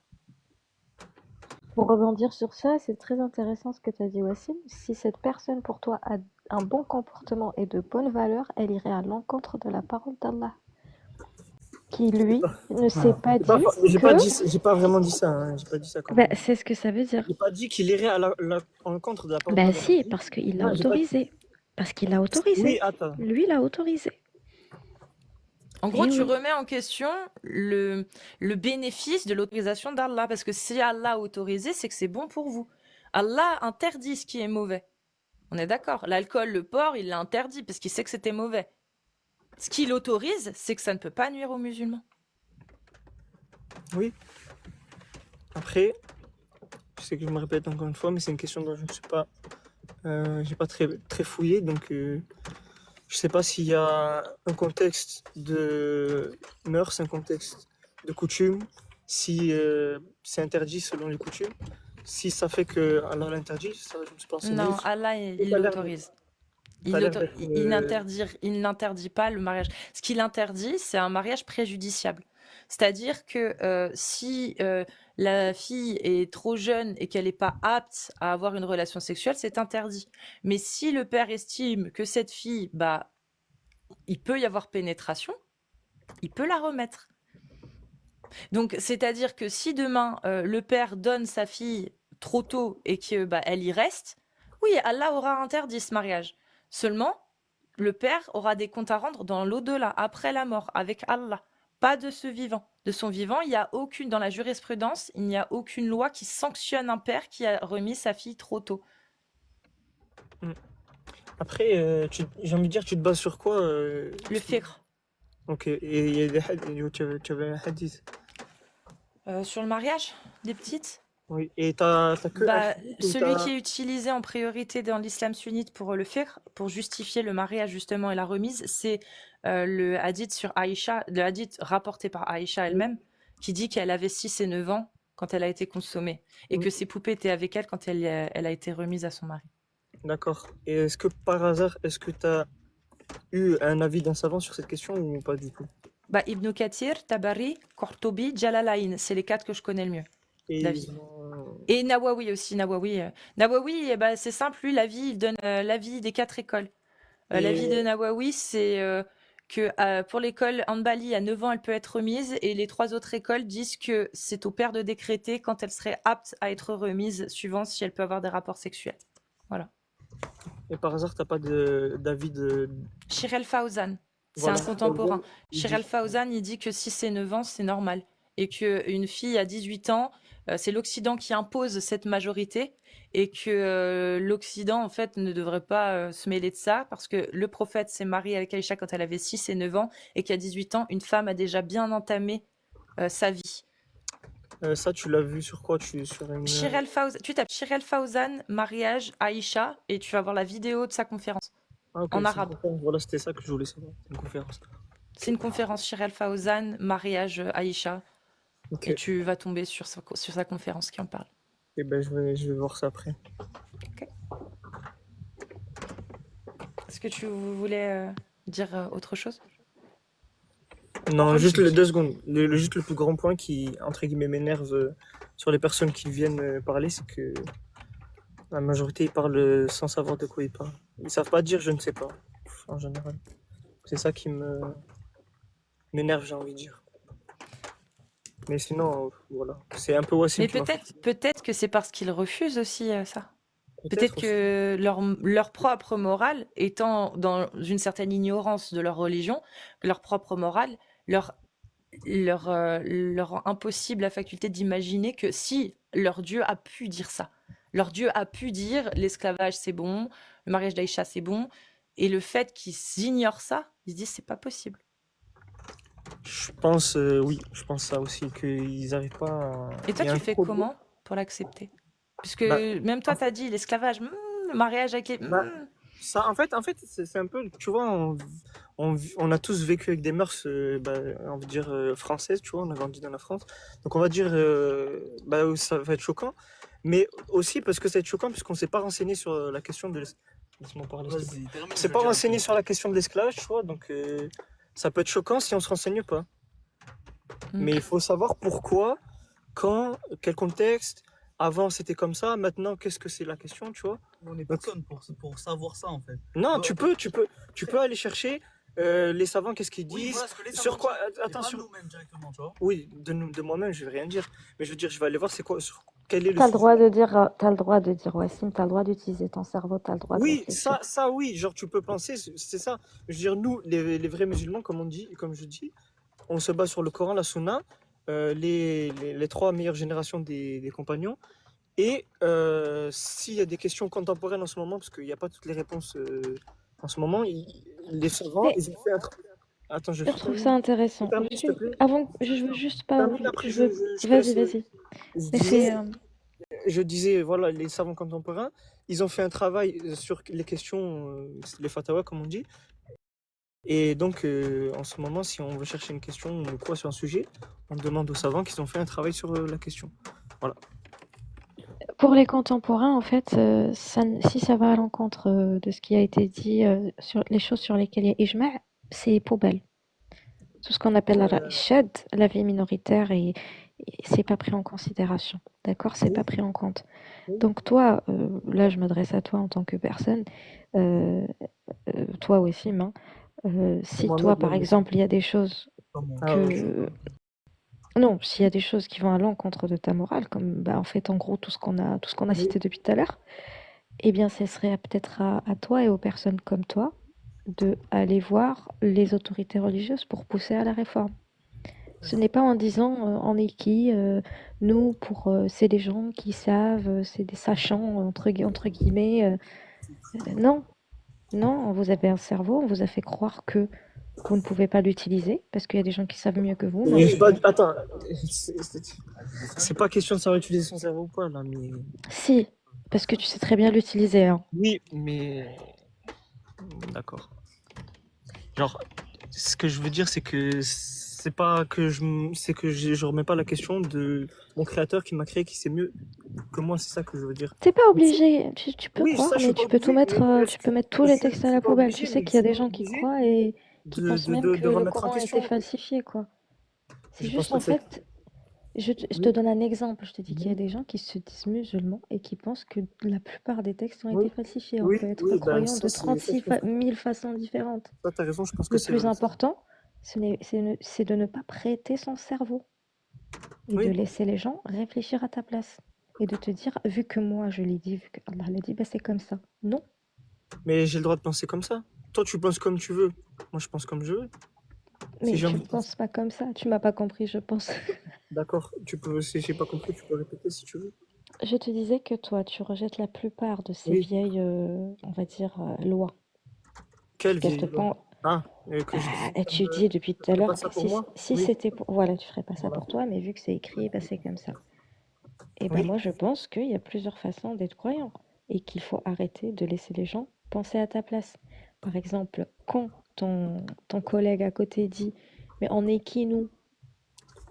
Pour rebondir sur ça, c'est très intéressant ce que tu as dit, Wassim. Si cette personne pour toi a un bon comportement et de bonnes valeurs, elle irait à l'encontre de la parole d'Allah, qui lui ne s'est pas dit J'ai pas vraiment dit ça, hein, j'ai pas dit ça quand Bah, même. c'est ce que ça veut dire. J'ai pas dit qu'il irait à l'encontre de la parole Bah d'Allah. si, parce qu'il l'a Non, j'ai pas dit- autorisé. Parce qu'il l'a autorisé. Oui, attends. Lui l'a autorisé. En gros, Eh tu oui. remets en question le bénéfice de l'autorisation d'Allah, parce que si Allah a autorisé, c'est que c'est bon pour vous. Allah interdit ce qui est mauvais. On est d'accord. L'alcool, le porc, il l'a interdit parce qu'il sait que c'était mauvais. Ce qu'il autorise, c'est que ça ne peut pas nuire aux musulmans. Oui. Après, je sais que je me répète encore une fois, mais c'est une question dont je ne suis pas, j'ai pas très fouillé, donc je sais pas s'il y a un contexte de mœurs, un contexte de coutume, si c'est interdit selon les coutumes, si ça fait que Allah l'interdit, ça je ne suis pas renseigné. Non, Allah, il Ça a l'air l'autorise. ça a l'air d'être, Il n'interdit pas le mariage. Ce qu'il interdit, c'est un mariage préjudiciable. C'est-à-dire que si la fille est trop jeune et qu'elle n'est pas apte à avoir une relation sexuelle, c'est interdit. Mais si le père estime que cette fille, bah, il peut y avoir pénétration, il peut la remettre. Donc, c'est-à-dire que si demain le père donne sa fille trop tôt et que bah, elle y reste, oui, Allah aura interdit ce mariage. Seulement, le père aura des comptes à rendre dans l'au-delà, après la mort, avec Allah, pas de ce vivant. De son vivant, il n'y a aucune, dans la jurisprudence, il n'y a aucune loi qui sanctionne un père qui a remis sa fille trop tôt. Après, j'ai envie de dire, tu te bases sur quoi Le fiqh. Ok, et il y a des hadiths, tu avais un hadith. Sur le mariage des petites, Oui, et t'as que un bah, hadith ou celui t'as- qui est utilisé en priorité dans l'islam sunnite pour le fiqh, pour justifier le mariage justement et la remise, c'est le hadith sur Aïcha, le hadith rapporté par Aïcha elle-même, qui dit qu'elle avait 6 et 9 ans quand elle a été consommée, et Oui. que ses poupées étaient avec elle quand elle a été remise à son mari. D'accord. Et est-ce que par hasard, est-ce que tu as eu un avis d'un savant sur cette question ou pas du tout? Bah, Ibn Kathir, Tabari, Qurtubi, Jalalayn, c'est les 4 que je connais le mieux. Et L'avis. ils ont- Et Nawawi aussi, Nawawi. Nawawi, eh ben, c'est simple, lui, il donne l'avis des 4 écoles. Et- L'avis de Nawawi, c'est que pour l'école Hanbali, à 9 ans, elle peut être remise, et les 3 autres écoles disent que c'est au père de décréter quand elle serait apte à être remise, suivant si elle peut avoir des rapports sexuels. Voilà. Et par hasard, t'as pas d'avis de... Shir el-Fawzan, c'est Voilà. un contemporain. Il Shir dit- el-Fawzan, il dit que si c'est 9 ans, c'est normal. Et qu'une fille à 18 ans c'est l'Occident qui impose cette majorité et que l'Occident, en fait, ne devrait pas se mêler de ça parce que le prophète s'est marié avec Aïcha quand elle avait 6 et 9 ans et qu'à 18 ans, une femme a déjà bien entamé sa vie. Ça, tu l'as vu sur quoi? Sur une. Tu tapes Shirel Fawzan, mariage, Aïcha, et tu vas voir la vidéo de sa conférence Ah, ok, en c'est une arabe. conférence. Voilà, c'était ça que je voulais savoir. Une conférence. C'est une conférence Shirel Fawzan, mariage, Aïcha, Ok. et tu vas tomber sur sa conférence qui en parle. Et ben, je vais voir ça après. Est-ce que tu voulais dire autre chose? Non, juste les 2 secondes. Juste le plus grand point qui, entre guillemets, m'énerve sur les personnes qui viennent parler, c'est que la majorité, ils parlent sans savoir de quoi ils parlent. Ils savent pas dire je ne sais pas, en général. C'est ça qui m'énerve, j'ai envie de dire. Mais sinon, voilà. C'est un peu Wassim Mais qui m'a fait. peut-être que c'est parce qu'ils refusent aussi ça. Peut-être Peut-être aussi. que leur propre morale, étant dans une certaine ignorance de leur religion, que leur propre morale leur rend impossible la faculté d'imaginer que si leur Dieu a pu dire ça, leur Dieu a pu dire l'esclavage c'est bon, le mariage d'Aïcha c'est bon, et le fait qu'ils ignorent ça, ils se disent c'est pas possible. Je pense, oui, je pense ça aussi, qu'ils n'arrivent pas à. Et toi Il y a tu un fais trop de- comment pour l'accepter? Puisque Bah, même toi t'as dit l'esclavage, le mariage avec les... bah, ça, en fait, c'est un peu, tu vois, on a tous vécu avec des mœurs, on va dire, françaises, tu vois, on a grandi dans la France. Donc on va dire, ça va être choquant, mais aussi parce que ça va être choquant puisqu'on ne s'est pas renseigné sur la question de Laisse-moi parler, s'il te plaît. Vas-y, termine, On je s'est veux pas dire un renseigné truc. sur la question de l'esclavage, tu vois, donc ça peut être choquant si on se renseigne pas. Mm. Mais il faut savoir pourquoi, quand, quel contexte. Avant c'était comme ça, maintenant qu'est-ce que c'est la question, tu vois? On est Donc, personne pour savoir ça en fait. non, Ouais, tu peux aller chercher les savants, qu'est-ce qu'ils Oui, disent, voilà ce que les sur savants quoi. disent, mais Attends, pas sur. nous-mêmes directement, tu vois. Oui, de moi-même, je vais rien dire. Mais je veux dire, je vais aller voir c'est quoi, quel est le T'as le sujet. droit de dire, t'as le droit de dire Wassim, t'as le droit d'utiliser ton cerveau, t'as le droit de Oui, réfléchir. ça, oui, genre tu peux penser, c'est ça. Je veux dire, nous, les vrais musulmans, comme je dis, on se base sur le Coran, la Sunna, les 3 meilleures générations des compagnons. Et s'il y a des questions contemporaines en ce moment, parce qu'il n'y a pas toutes les réponses en ce moment, les savants, Mais ils ont fait un travail. Attends, je je vais trouve ça terminer. Je intéressant. termine, s'il te plaît. Avant, je veux juste pas, Termine, après, je veux, je te vas-y, laisse. vas-y. Je Mais c'est, disais, je disais, voilà, les savants contemporains, ils ont fait un travail sur les questions, les fatawas, comme on dit. Et donc, en ce moment, si on veut chercher une question ou quoi sur un sujet, on demande aux savants qu'ils ont fait un travail sur la question. Voilà. pour les contemporains, en fait, si ça va à l'encontre de ce qui a été dit sur les choses sur lesquelles il y a ijma', c'est poubelle. Tout ce qu'on appelle la ishad, la vie minoritaire, et c'est pas pris en considération. D'accord? C'est Oui, pas pris en compte. oui. Donc toi, là, je m'adresse à toi en tant que personne, euh, toi aussi, hein, si toi, Mohamed, par même aussi. exemple, il y a des choses Comment Ah, ok. que... Non, s'il y a des choses qui vont à l'encontre de ta morale, comme bah, en fait, en gros, tout ce qu'on a Oui. cité depuis tout à l'heure, eh bien, ce serait peut-être à toi et aux personnes comme toi de aller voir les autorités religieuses pour pousser à la réforme. Ce n'est pas en disant on est qui, nous, c'est des gens qui savent, c'est des sachants, entre guillemets. Non, non, vous avez un cerveau, on vous a fait croire que vous ne pouvez pas l'utiliser parce qu'il y a des gens qui savent mieux que vous. Non, Attends, c'est pas question de savoir utiliser son cerveau ou pas, là, mais. si, parce que tu sais très bien l'utiliser, hein. Oui, mais. D'accord. Genre, ce que je veux dire, c'est que c'est pas que c'est que je remets pas la question de mon créateur qui m'a créé, qui sait mieux que moi, c'est ça que je veux dire. T'es pas obligé, tu peux Oui, ça, croire, je suis mais pas tu peux tout obligé, mais mettre, tu reste, peux mettre tous les textes je à suis la pas poubelle. Tu obligé, sais mais je qu'il y a suis des pas gens qui obligé croient et qui pensent même que de le remettre en Coran a été question. falsifié, quoi. C'est Je pense juste, pas en que c'est. fait, je te Oui, donne un exemple. Je te dis qu'il y a mhm, des gens qui se disent musulmans et qui pensent que la plupart des textes ont oui, été falsifiés. On oui, peut être oui, ben croyant de ça, je 000 façons différentes. ça, t'as raison, je pense que Le c'est plus vrai. important, c'est de ne pas prêter son cerveau et de Oui, laisser les gens réfléchir à ta place. Et de te dire, vu que moi je l'ai dit, vu que Allah l'a dit, bah c'est comme ça. Non, mais j'ai le droit de penser comme ça. Toi, tu penses comme tu veux. Moi, je pense comme je veux. Si mais j'ai tu envie ne de penser. penses pas comme ça. Tu m'as pas compris, je pense. D'accord, si j'ai pas compris, tu peux répéter si tu veux. Je te disais que toi, tu rejettes la plupart de ces Oui, vieilles, on va dire, lois. quelle Parce vieille que loi? Ah, que je bah, dis, tu dis depuis tout à fais pas l'heure, ça pour moi? si Oui, c'était pour... Voilà, tu ferais pas ça voilà. pour toi, mais vu que c'est écrit, bah, c'est comme ça. Et ben Oui. moi, je pense qu'il y a plusieurs façons d'être croyant et qu'il faut arrêter de laisser les gens penser à ta place. Par exemple, quand ton collègue à côté dit, mais on est qui nous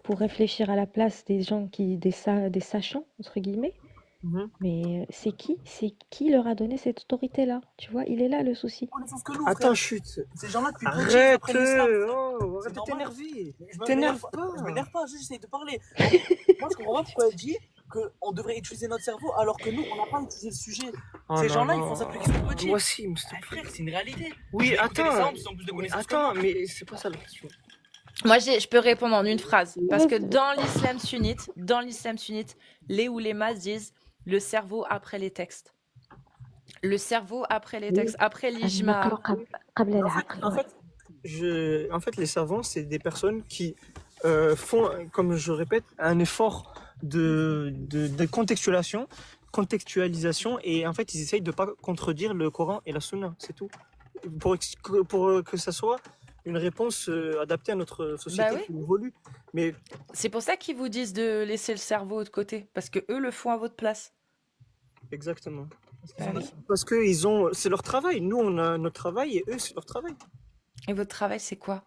pour réfléchir à la place des gens des sachants, entre guillemets, Mhm. mais c'est qui leur a donné cette autorité-là? Tu vois, il est là le souci. Connaissance que nous, Attends, frère. chute. Ces gens-là, depuis petit, ils Arrête, apprennent l'islam. oh, C'est arrête de normal. t'énerver. Je m'énerve T'énerve pas. pas. Je m'énerve pas, juste j'essaie de parler. En fait, moi, je comprends pas pourquoi elle dit qu'on devrait utiliser notre cerveau alors que nous, on n'a pas utilisé le sujet. Oh Ces non, gens-là, ils non. font ça depuis qu'ils sont petits. Wassim, s'il te Ah, plaît. frère, c'est une réalité. Oui, Je vais écouter les attends. sounds, ils ont plus de Oui, connaissances que attends, moi. mais c'est pas ça la question. Moi, je peux répondre en une phrase. Parce que Vas-y. dans l'islam sunnite, les oulémas disent le cerveau après les textes. Le cerveau après les textes. Après النقل l'ijma. قبل En fait, العقل. en Ouais. fait, les savants, c'est des personnes qui font, comme je répète, un effort de contextualisation, et en fait, ils essayent de pas contredire le Coran et la Sunna, c'est tout. Pour que ça soit une réponse adaptée à notre Bah société oui. qui évolue. Mais C'est pour ça qu'ils vous disent de laisser le cerveau de côté. Parce que eux le font à votre place. exactement. Bah oui. Parce que c'est leur travail. Nous, on a notre travail et eux, c'est leur travail. Et votre travail, c'est quoi?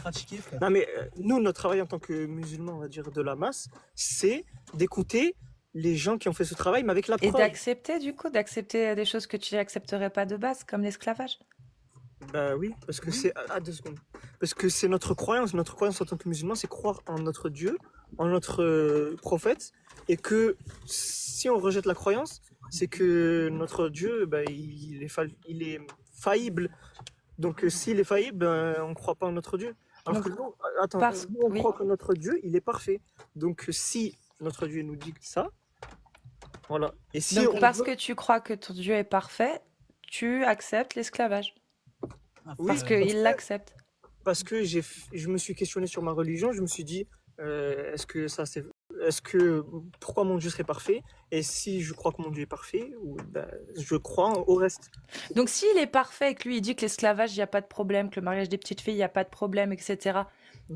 Pratiquer, frère. Non, mais nous, notre travail en tant que musulmans, on va dire, de la masse, c'est d'écouter les gens qui ont fait ce travail, mais avec la Et preuve. d'accepter, du coup, d'accepter des choses que tu n'accepterais pas de base, comme l'esclavage. Bah oui, parce que c'est... Ah, 2 secondes. Parce que c'est notre croyance. Notre croyance en tant que musulmans, c'est croire en notre Dieu, en notre prophète, et que si on rejette la croyance, c'est que notre Dieu, bah, il est faillible. Donc s'il est faillible, on ne croit pas en notre Dieu. Alors que Donc, nous, attends, parce... nous, on Oui. croit que notre Dieu, il est parfait. Donc si notre Dieu nous dit ça, voilà. Et si Donc, on parce veut... que tu crois que ton Dieu est parfait, tu acceptes l'esclavage. Oui, Parce qu'il l'accepte. parce que je me suis questionné sur ma religion, je me suis dit, est-ce que ça c'est... Est-ce que pourquoi mon Dieu serait parfait? Et si je crois que mon Dieu est parfait, ben, je crois au reste. Donc, s'il est parfait et que lui, il dit que l'esclavage, il n'y a pas de problème, que le mariage des petites filles, il n'y a pas de problème, etc.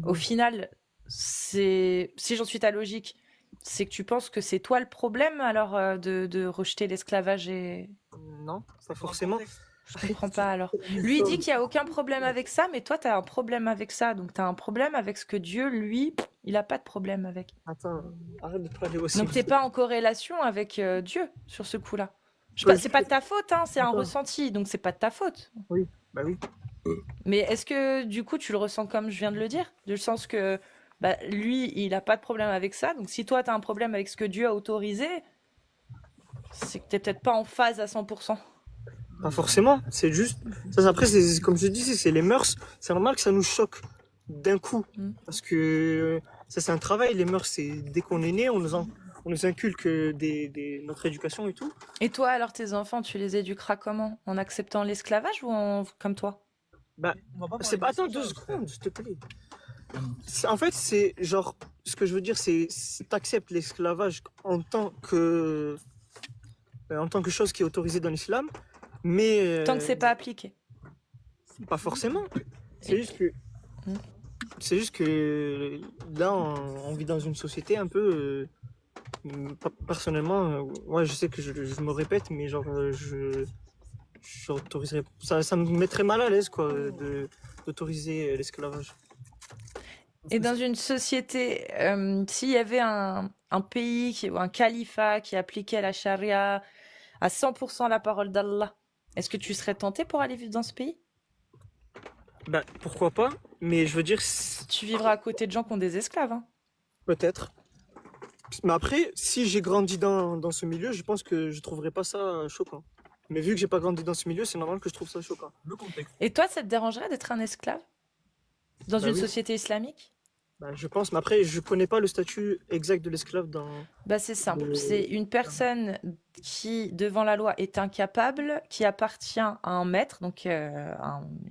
Au final, si j'en suis ta logique, c'est que tu penses que c'est toi le problème, alors, de rejeter l'esclavage et... Non, pas forcément. Je comprends pas, alors. Lui, il dit qu'il n'y a aucun problème avec ça, mais toi, tu as un problème avec ça. Donc, tu as un problème avec ce que Dieu, lui, il n'a pas de problème avec. Attends, arrête de parler aussi. Donc, t'es pas en corrélation avec Dieu sur ce coup-là. Bah, C'est pas de ta faute, hein, c'est un Attends. ressenti, donc c'est pas de ta faute. Bah oui. Mais est-ce que du coup tu le ressens comme je viens de le dire? Du sens que bah, lui, il a pas de problème avec ça, donc si toi tu as un problème avec ce que Dieu a autorisé, c'est que t'es peut-être pas en phase à 100%. Pas forcément, c'est juste. Ça, après, c'est comme je dis, c'est les mœurs. C'est normal que ça nous choque d'un coup. Parce que ça, c'est un travail. Les mœurs, c'est dès qu'on est né, on nous inculque notre éducation et tout. Et toi, alors tes enfants, tu les éduqueras comment? En acceptant l'esclavage ou comme toi? Bah, c'est pas. Attends 2 secondes, s'il te plaît. En fait, c'est genre. Ce que je veux dire, c'est t'acceptes l'esclavage en tant que chose qui est autorisée dans l'islam, mais Tant que c'est pas appliqué. pas forcément. C'est juste que. C'est juste que là, on vit dans une société un peu. Personnellement, ouais, je sais que je me répète, mais genre, j'autoriserais. Ça me mettrait mal à l'aise, quoi, d'autoriser l'esclavage. Et dans une société, s'il y avait un pays ou un califat qui appliquait la charia à 100% la parole d'Allah, est-ce que tu serais tenté pour aller vivre dans ce pays? Bah, pourquoi pas, mais je veux dire, Tu vivras à côté de gens qui ont des esclaves, hein. peut-être. Mais après, si j'ai grandi dans ce milieu, je pense que je trouverais pas ça choquant. Mais vu que j'ai pas grandi dans ce milieu, c'est normal que je trouve ça choquant. Le contexte. Et toi, ça te dérangerait d'être un esclave dans Bah une oui. société islamique? Bah, je pense, mais après, je connais pas le statut exact de l'esclave dans. Bah, c'est simple. Le- C'est une personne qui, devant la loi, est incapable, qui appartient à un maître, donc il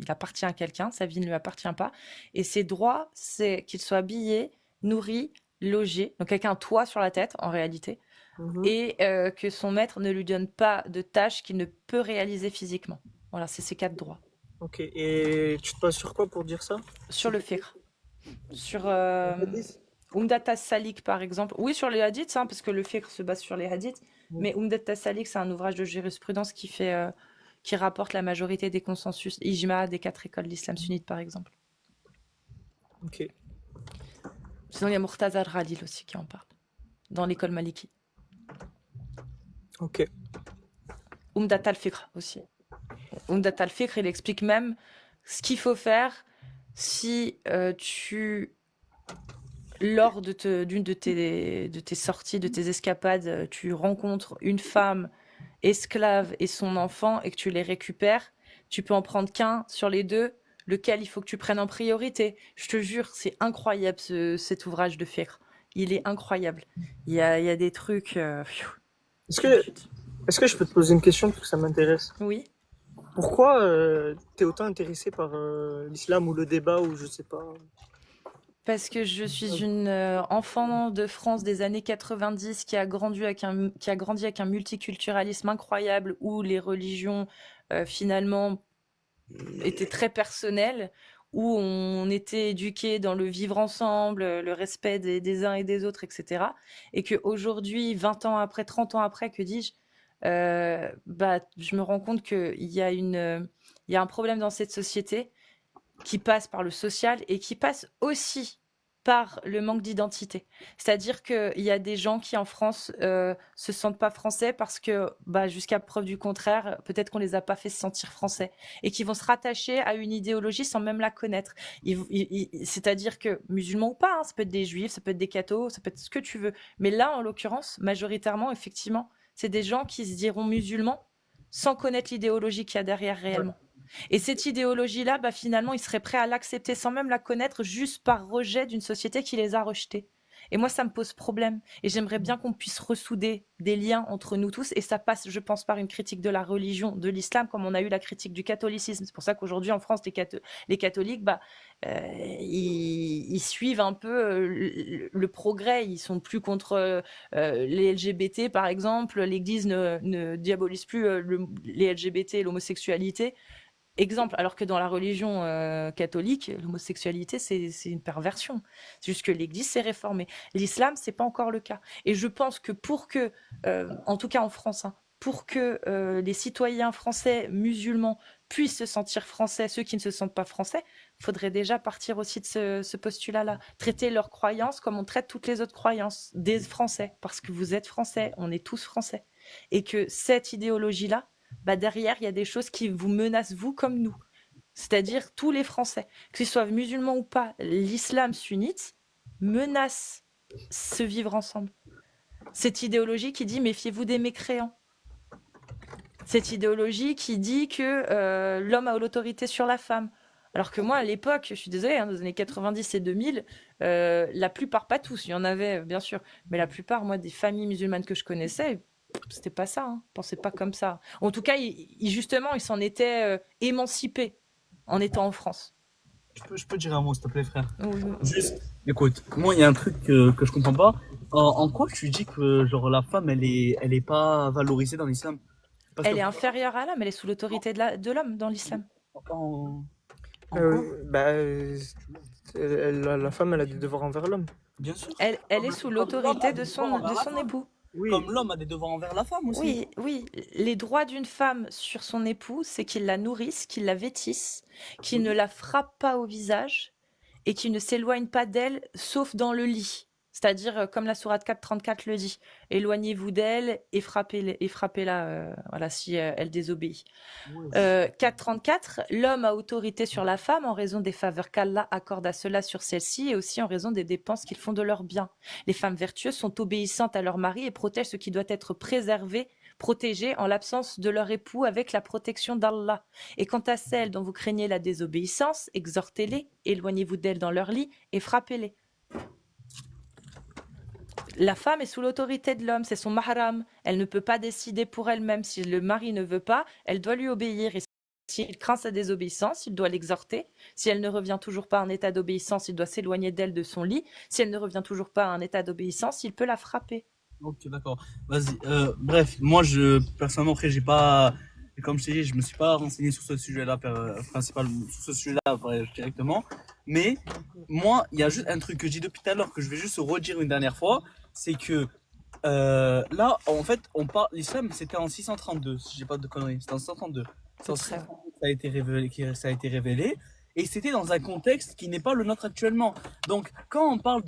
appartient à quelqu'un, sa vie ne lui appartient pas. Et ses droits, c'est qu'il soit habillé nourri, logé, donc avec un toit sur la tête en réalité, Mhm. et que son maître ne lui donne pas de tâches qu'il ne peut réaliser physiquement. Voilà, c'est ces 4 droits. Ok, et tu te bases sur quoi pour dire ça? Sur le fiqh, sur Hadith. Umdat as-Salik par exemple. Oui, sur les hadiths, hein, parce que le fiqh se base sur les hadiths, Mhm. mais Umdat as-Salik, c'est un ouvrage de jurisprudence qui rapporte la majorité des consensus ijma des 4 écoles de l'islam sunnite par exemple. Ok, Sinon, il y a Murtaza al-Khalil aussi qui en parle, dans l'école Maliki. ok. Umdat al-Fiqh aussi. Umdat al-Fiqh, il explique même ce qu'il faut faire si lors d'une de tes sorties, de tes escapades, tu rencontres une femme esclave et son enfant et que tu les récupères, tu peux en prendre qu'un sur les deux, lequel il faut que tu prennes en priorité. Je te jure, c'est incroyable cet ouvrage de fiqh. Il est incroyable. Il y a des trucs. Est-ce Tu que, chutes. est-ce que je peux te poser une question parce que ça m'intéresse? Oui. Pourquoi t'es autant intéressé par l'islam ou le débat ou je sais pas? Parce que je suis une enfant de France des années 90 qui a grandi avec un multiculturalisme incroyable où les religions finalement étaient très personnelles, où on était éduqué dans le vivre ensemble, le respect des uns et des autres, etc. Et qu'aujourd'hui, 20 ans après, 30 ans après, que dis-je, je me rends compte qu'il y a il y a un problème dans cette société qui passe par le social et qui passe aussi par le manque d'identité. C'est-à-dire qu'il y a des gens qui en France se sentent pas français parce que, jusqu'à preuve du contraire, peut-être qu'on les a pas fait se sentir français et qui vont se rattacher à une idéologie sans même la connaître. C'est-à-dire que musulmans ou pas, hein, ça peut être des juifs, ça peut être des cathos, ça peut être ce que tu veux. Mais là, en l'occurrence, majoritairement, effectivement, c'est des gens qui se diront musulmans sans connaître l'idéologie qu'il y a derrière réellement. Et cette idéologie-là, finalement, ils seraient prêts à l'accepter sans même la connaître, juste par rejet d'une société qui les a rejetés. Et moi, ça me pose problème. Et j'aimerais bien qu'on puisse ressouder des liens entre nous tous. Et ça passe, je pense, par une critique de la religion, de l'islam, comme on a eu la critique du catholicisme. C'est pour ça qu'aujourd'hui, en France, les catholiques, ils suivent un peu le progrès. Ils sont plus contre les LGBT, par exemple. L'Église ne diabolise plus les LGBT et l'homosexualité. Exemple, alors que dans la religion catholique, l'homosexualité, c'est une perversion. C'est juste que l'Église s'est réformée. L'islam, c'est pas encore le cas. Et je pense que en tout cas en France, hein, pour que les citoyens français musulmans puissent se sentir français, ceux qui ne se sentent pas français, il faudrait déjà partir aussi de ce postulat-là. Traiter leurs croyances comme on traite toutes les autres croyances des Français. Parce que vous êtes Français, on est tous Français. Et que cette idéologie-là, derrière, il y a des choses qui vous menacent, vous comme nous. C'est-à-dire tous les Français, que ce soit musulmans ou pas, l'islam sunnite menace ce vivre ensemble. Cette idéologie qui dit méfiez-vous des mécréants. Cette idéologie qui dit que l'homme a l'autorité sur la femme. Alors que moi, à l'époque, je suis désolée, hein, dans les années 90 et 2000, la plupart, pas tous, il y en avait bien sûr, mais la plupart, moi, des familles musulmanes que je connaissais, c'était pas ça, hein, pensaient pas comme ça. En tout cas, justement, ils s'en étaient émancipés en étant en France. Je peux dire un mot, s'il te plaît, frère. Oui. Juste, écoute, moi, il y a un truc que je comprends pas. En quoi tu dis que, genre, la femme, elle est pas valorisée dans l'islam? Parce que, Elle est inférieure à l'homme, elle est sous l'autorité de l'homme dans l'islam. en quoi? La femme, elle a des devoirs envers l'homme. Bien sûr. Elle est sous l'autorité de son époux. Oui, Comme l'homme a des devoirs envers la femme aussi. Oui, oui. Les droits d'une femme sur son époux, c'est qu'il la nourrisse, qu'il la vêtisse, qu'il ne la frappe pas au visage et qu'il ne s'éloigne pas d'elle, sauf dans le lit. C'est-à-dire, comme la sourate 4:34 le dit, éloignez-vous d'elle et frappez-la voilà, si elle désobéit. 4:34, l'homme a autorité sur la femme en raison des faveurs qu'Allah accorde à cela sur celle-ci et aussi en raison des dépenses qu'ils font de leurs biens. Les femmes vertueuses sont obéissantes à leur mari et protègent ce qui doit être protégé en l'absence de leur époux avec la protection d'Allah. Et quant à celles dont vous craignez la désobéissance, exhortez-les, éloignez-vous d'elles dans leur lit et frappez-les. La femme est sous l'autorité de l'homme, c'est son mahram. Elle ne peut pas décider pour elle-même. Si le mari ne veut pas, elle doit lui obéir. Et S'il craint sa désobéissance, il doit l'exhorter. Si elle ne revient toujours pas à un état d'obéissance, il doit s'éloigner d'elle de son lit. Si elle ne revient toujours pas à un état d'obéissance, il peut la frapper. Ok, d'accord. Vas-y. Bref, moi, personnellement, après, comme je t'ai dit, je me suis pas renseigné sur ce sujet-là, principalement, sur ce sujet-là, directement. Mais, moi, il y a juste un truc que je dis depuis tout à l'heure, que je vais juste redire une dernière fois, c'est que, là, en fait, l'islam, c'était en 632, si j'ai pas de conneries. C'était en 632. C'est en C'est très 632 que ça a été révélé, et c'était dans un contexte qui n'est pas le nôtre actuellement. Donc, quand on parle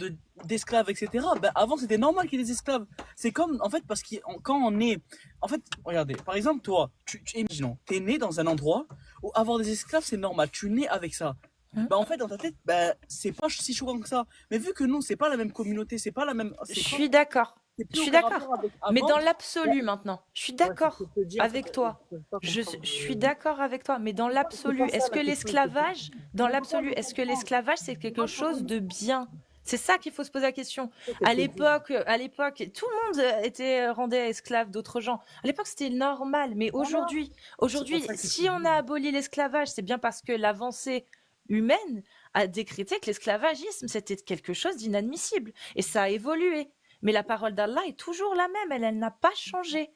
d'esclaves, etc., ben, avant, c'était normal qu'il y ait des esclaves. C'est comme, en fait, parce que quand on est, en fait, regardez, par exemple, toi, imaginons, t'es né dans un endroit où avoir des esclaves, c'est normal, tu nais avec ça. Bah, en fait, dans ta tête, bah, c'est pas si choquant que ça. Mais vu que nous, c'est pas la même communauté, c'est pas la même, Je suis d'accord. c'est Je plus suis aucun d'accord. rapport avec Mais avant. dans l'absolu maintenant, je suis Ouais, c'est ce d'accord que je peux dire. avec toi. Je peux pas Je comprendre, suis d'accord avec toi, mais dans l'absolu, c'est pas ça, est-ce que la question, l'esclavage, dans c'est pas ça, l'absolu, mais est-ce que l'esclavage c'est quelque chose de bien? C'est ça qu'il faut se poser la question. c'est À ce que je dis. l'époque, tout le monde était rendait esclave d'autres gens. À l'époque, c'était normal, mais Voilà. aujourd'hui, C'est pour ça que si on a aboli l'esclavage, c'est bien parce que l'avancée humaine a décrété que l'esclavagisme, c'était quelque chose d'inadmissible. Et ça a évolué. Mais la parole d'Allah est toujours la même, elle n'a pas changé.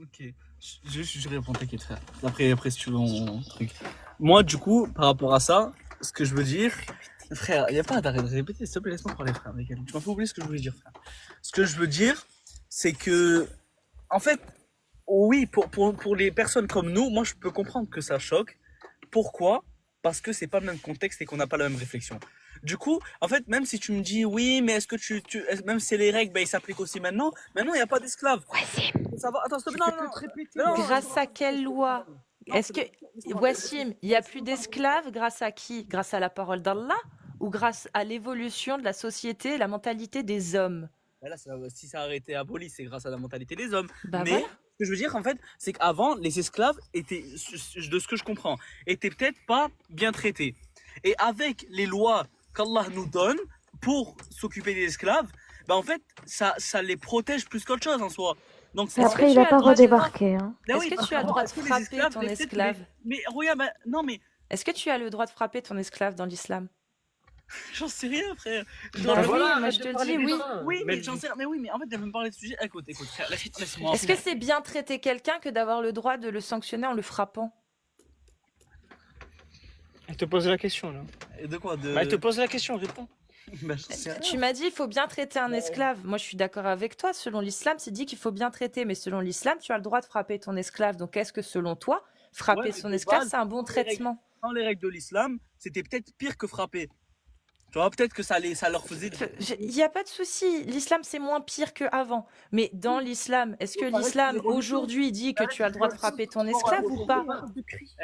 Ok, je réponds, t'inquiète, frère. Après, si tu veux, truc. Moi, du coup, par rapport à ça, ce que je veux dire, frère, il n'y a pas d'arrêt de répéter, s'il te plaît, laisse-moi parler, frère, Michael. Tu m'as fait oublier ce que je voulais dire, frère. Ce que je veux dire, c'est que, en fait, oui, pour les personnes comme nous, moi, je peux comprendre que ça choque. Pourquoi? Parce que c'est pas le même contexte et qu'on n'a pas la même réflexion. Du coup, en fait, même si tu me dis oui, mais est-ce que même si les règles, ben, ils s'appliquent aussi maintenant, il n'y a pas d'esclaves. Ça va, attends, stop, Tu non, fais non, que non. te répéter. Non, Grâce à quelle loi? non, Est-ce que, Wassim, il n'y a plus d'esclaves grâce à qui? Grâce à la parole d'Allah ou grâce à l'évolution de la société, la mentalité des hommes? ben là, si ça a été aboli, c'est grâce à la mentalité des hommes. Bah Mais voilà. ce que je veux dire, en fait, c'est qu'avant, les esclaves étaient, de ce que je comprends, étaient peut-être pas bien traités. Et avec les lois qu'Allah nous donne pour s'occuper des esclaves, ben en fait, ça les protège plus qu'autre chose en soi. Donc c'est Et Est-ce ça. que après, il tu n'a as le pas droit de... redébarqué. Hein. Ben Est-ce oui, que parce tu as le qu'avant, droit de est-ce que les frapper esclaves, ton peut-être esclave? mais regarde, non, mais Est-ce que tu as le droit de frapper ton esclave dans l'islam? j'en sais rien, frère. Bah oui, Voilà, moi arrête je de te parler dis des oui. gens. Oui, mais j'en sais rien. Mais oui, mais en fait, elle veut me parler de sujet. Écoute, frère, laisse-moi. Est-ce que c'est bien traiter quelqu'un que d'avoir le droit de le sanctionner en le frappant? Elle te pose la question, là. Et de quoi de... Bah, elle te pose la question, réponds. Ben, j'en sais rien. Tu m'as dit il faut bien traiter un esclave. Moi je suis d'accord avec toi. Selon l'islam, c'est dit qu'il faut bien traiter, mais selon l'islam, tu as le droit de frapper ton esclave. Donc est-ce que selon toi, frapper Ouais, mais son de esclave, base, c'est un bon dans les règles- traitement? Dans les règles de l'islam, c'était peut-être pire que frapper. Tu vois, peut-être que ça leur faisait... Il n'y a pas de souci. L'islam, c'est moins pire qu'avant. Mais dans l'islam, est-ce que l'islam aujourd'hui dit que tu as le droit de frapper ton esclave ou pas?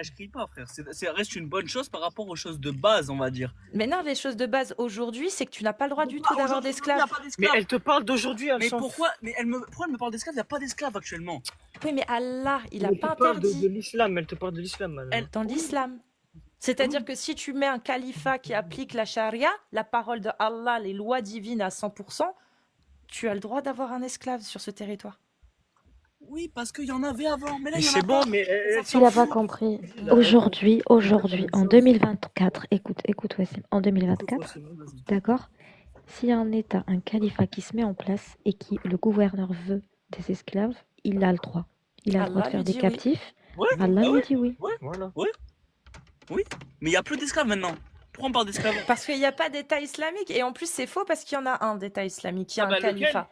Je crie pas, frère. Ça reste une bonne chose par rapport aux choses de base, on va dire. Mais non, les choses de base aujourd'hui, c'est que tu n'as pas le droit du tout d'avoir d'esclaves. Mais elle te parle d'aujourd'hui, elle Mais s'en pourquoi elle me parle d'esclaves? Il n'y a pas d'esclaves actuellement. Oui, mais Allah, il n'a Elle pas te parle de interdit l'islam, elle te parle de l'islam. madame. dans l'islam. C'est-à-dire que si tu mets un califat qui applique la charia, la parole de Allah, les lois divines à 100%, tu as le droit d'avoir un esclave sur ce territoire. Oui, parce qu'il y en avait avant. Mais là, Mais il y en c'est a bon, pas. mais elle Tu s'en l'as fout. pas compris. Aujourd'hui, en 2024, écoute Wassim, en 2024, d'accord? S'il y a un État, un califat qui se met en place et qui le gouverneur veut des esclaves, il a le droit. Il a le droit de Allah faire lui des dit oui. captifs. Ouais, Allah ah lui ouais. dit oui. Voilà. Mais il n'y a plus d'esclaves maintenant. Pourquoi on parle d'esclaves? Parce qu'il n'y a pas d'État islamique. Et en plus, c'est faux parce qu'il y en a un d'État islamique, il y a Ah bah, un califat.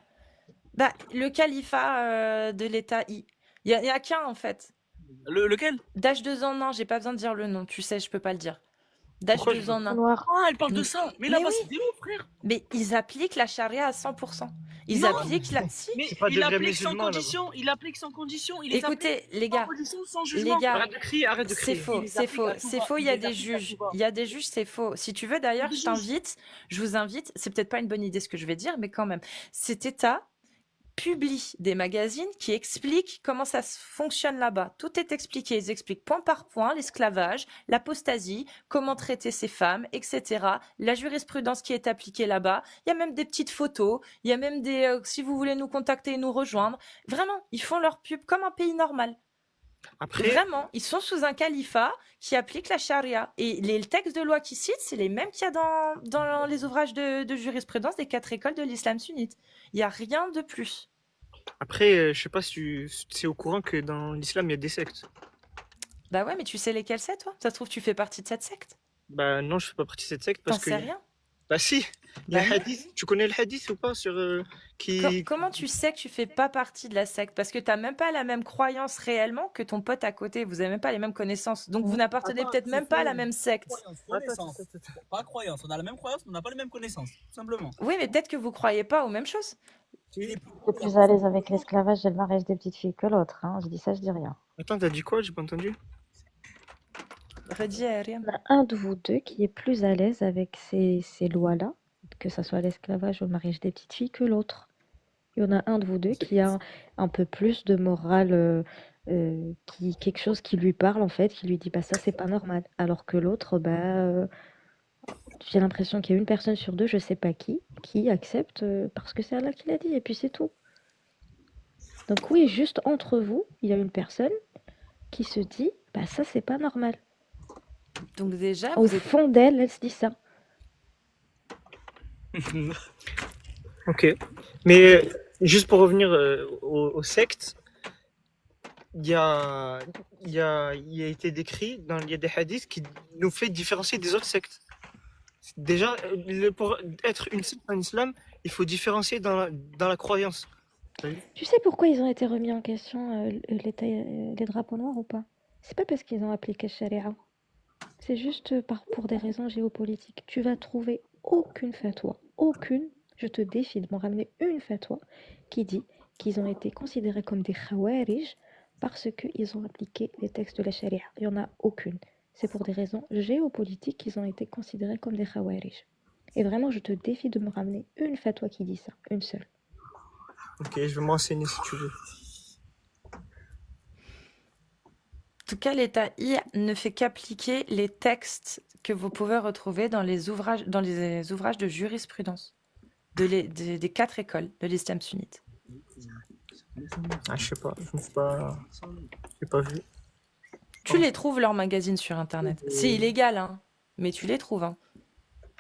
Bah, le califat de l'État I. Il y a qu'un en fait. Lequel? H2N, non, j'ai pas besoin de dire le nom. Tu sais, je peux pas le dire. Pourquoi je H2N. Noir. Ah, elle parle de ça. Mais là-bas, oui. c'est des ouf, frère. Mais ils appliquent la charia à 100%. Ils Non. appliquent la... Si. Mais C'est pas il des vrais applique sans musulmans, là-bas. condition. Il applique sans condition. Il les applique Écoutez, les sans gars, condition, sans les jugement. gars, Arrête de crier, arrête de c'est crier. faux, les c'est applique faux, à tout c'est va. faux, il Il y a les des applique à juges. tout va. Il y a des juges, c'est faux. Si tu veux, d'ailleurs, Des je vous invite, c'est peut-être pas une bonne idée ce que je vais dire, mais quand même, cet État publie des magazines qui expliquent comment ça fonctionne là-bas. Tout est expliqué. Ils expliquent point par point l'esclavage, l'apostasie, comment traiter ces femmes, etc. La jurisprudence qui est appliquée là-bas. Il y a même des petites photos. Il y a même des... si vous voulez nous contacter et nous rejoindre. Vraiment, ils font leur pub comme un pays normal. Après, Vraiment, ils sont sous un califat qui applique la charia. Et les textes de loi qu'ils citent, c'est les mêmes qu'il y a dans les ouvrages de jurisprudence des 4 écoles de l'islam sunnite. Il n'y a rien de plus. je sais pas si tu es au courant que dans l'islam, il y a des sectes. Bah ouais, mais tu sais lesquelles c'est, toi? Ça se trouve, tu fais partie de cette secte? Bah non, je fais pas partie de cette secte T'en parce que... sais rien? Bah si, il y a Bah un non. hadith. Tu connais le hadith ou pas sur qui... Comment tu sais que tu fais pas partie de la secte? Parce que t'as même pas la même croyance réellement que ton pote à côté. Vous avez même pas les mêmes connaissances. Donc vous n'appartenez Attends, peut-être c'est même pas à la faux. même secte. Croyance, Attends, connaissance. Pas croyance. On a la même croyance, mais on n'a pas les mêmes connaissances. Tout simplement. Oui, mais peut-être que vous croyez pas aux mêmes choses. Il est plus Tu es plus à l'aise avec l'esclavage et le mariage des petites filles que l'autre, hein. Je dis ça, je dis rien. Attends, t'as dit quoi? J'ai pas entendu. Redis, rien. Il y en a un de vous deux qui est plus à l'aise avec ces lois-là, que ce soit l'esclavage ou le mariage des petites filles, que l'autre. Il y en a un de vous deux qui a un peu plus de morale, quelque chose qui lui parle en fait, qui lui dit bah ça c'est pas normal. Alors que l'autre, j'ai l'impression qu'il y a une personne sur deux, je sais pas qui accepte parce que c'est Allah qui l'a dit et puis c'est tout. Donc oui, juste entre vous, il y a une personne qui se dit bah ça c'est pas normal. Donc déjà, Au vous êtes... fond d'elle, elle se dit ça. Ok. Mais juste pour revenir aux sectes, il a été décrit, il y a des hadiths qui nous fait différencier des autres sectes. Déjà, pour être une secte en islam, il faut différencier dans la croyance. Tu sais pourquoi ils ont été remis en question, les drapeaux noirs ou pas? C'est pas parce qu'ils ont appliqué Sharia. C'est juste pour des raisons géopolitiques. Tu vas trouver aucune fatwa, aucune, je te défie de m'en ramener une fatwa qui dit qu'ils ont été considérés comme des khawarij parce qu'ils ont appliqué les textes de la Sharia. Il n'y en a aucune. C'est pour des raisons géopolitiques qu'ils ont été considérés comme des khawarij. Et vraiment, je te défie de me ramener une fatwa qui dit ça, une seule. Ok, je vais m'enseigner si tu veux. En tout cas, l'État I ne fait qu'appliquer les textes que vous pouvez retrouver dans les ouvrages de jurisprudence des 4 écoles de l'islam sunnite. Ah, je sais pas, j'ai pas vu. Tu les trouves, leurs magazines, sur Internet. C'est illégal, hein, mais tu les trouves. Hein.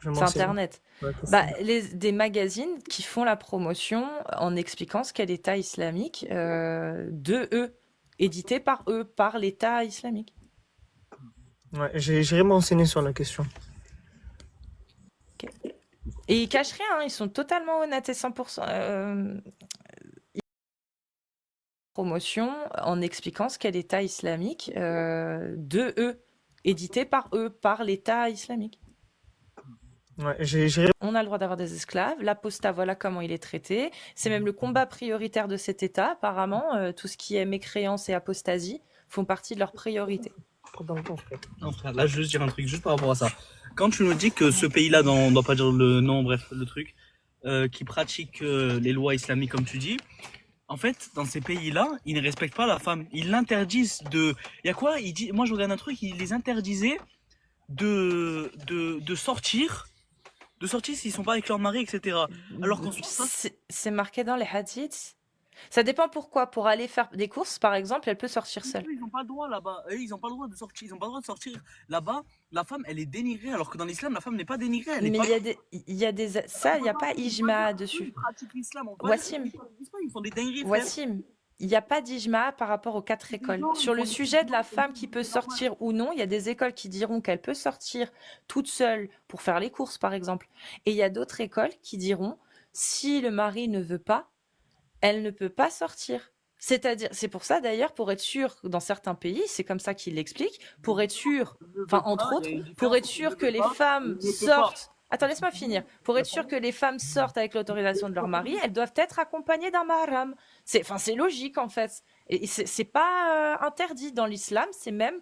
Je vais C'est m'enseigner. Internet. Ouais, Des magazines qui font la promotion en expliquant ce qu'est l'État islamique de eux, édité par eux, par l'État islamique. ouais, j'irai m'enseigner sur la question. Et ils cachent rien, hein, ils sont totalement honnêtes et 100%. Promotion en expliquant ce qu'est l'État islamique de eux, édité par eux, par l'État islamique. Ouais, j'irai. On a le droit d'avoir des esclaves, l'apostat, voilà comment il est traité. C'est même le combat prioritaire de cet État, apparemment. Tout ce qui est mécréance et apostasie font partie de leurs priorités. Non, frère, là, je veux juste dire un truc, juste par rapport à ça. Quand tu nous dis que ce pays-là, on doit pas dire le nom, bref, le truc, qui pratique les lois islamiques, comme tu dis, en fait, dans ces pays-là, ils ne respectent pas la femme. Ils l'interdisent de... Il y a quoi? Moi, je regarde un truc, ils les interdisaient de sortir s'ils sont pas avec leur mari, etc. Alors qu'en soi, C'est marqué dans les hadiths. Ça dépend pourquoi. Pour aller faire des courses, par exemple, elle peut sortir seule. ils n'ont pas le droit là-bas. Eux, ils n'ont pas le droit de sortir. Ils ont pas le droit de sortir. Là-bas, la femme, elle est dénigrée, alors que dans l'islam, la femme n'est pas dénigrée. Mais il y a des... Ça, il n'y a pas ijma dessus. Ils pratiquent l'islam. Wassim, Ils font des dingueries, frère. Wassim, il n'y a pas d'ijma par rapport aux 4 écoles. Sur le sujet de la femme qui peut sortir ou non, il y a des écoles qui diront qu'elle peut sortir toute seule pour faire les courses, par exemple. Et il y a d'autres écoles qui diront, si le mari ne veut pas, elle ne peut pas sortir. C'est-à-dire, c'est pour ça d'ailleurs, pour être sûr, dans certains pays, c'est comme ça qu'ils l'expliquent, pour être sûr, enfin entre autres, pour être sûr que les femmes sortent. Attends, laisse-moi finir. Pour être sûr que les femmes sortent avec l'autorisation de leur mari, elles doivent être accompagnées d'un mahram. C'est logique en fait. Et c'est pas interdit dans l'islam, c'est même.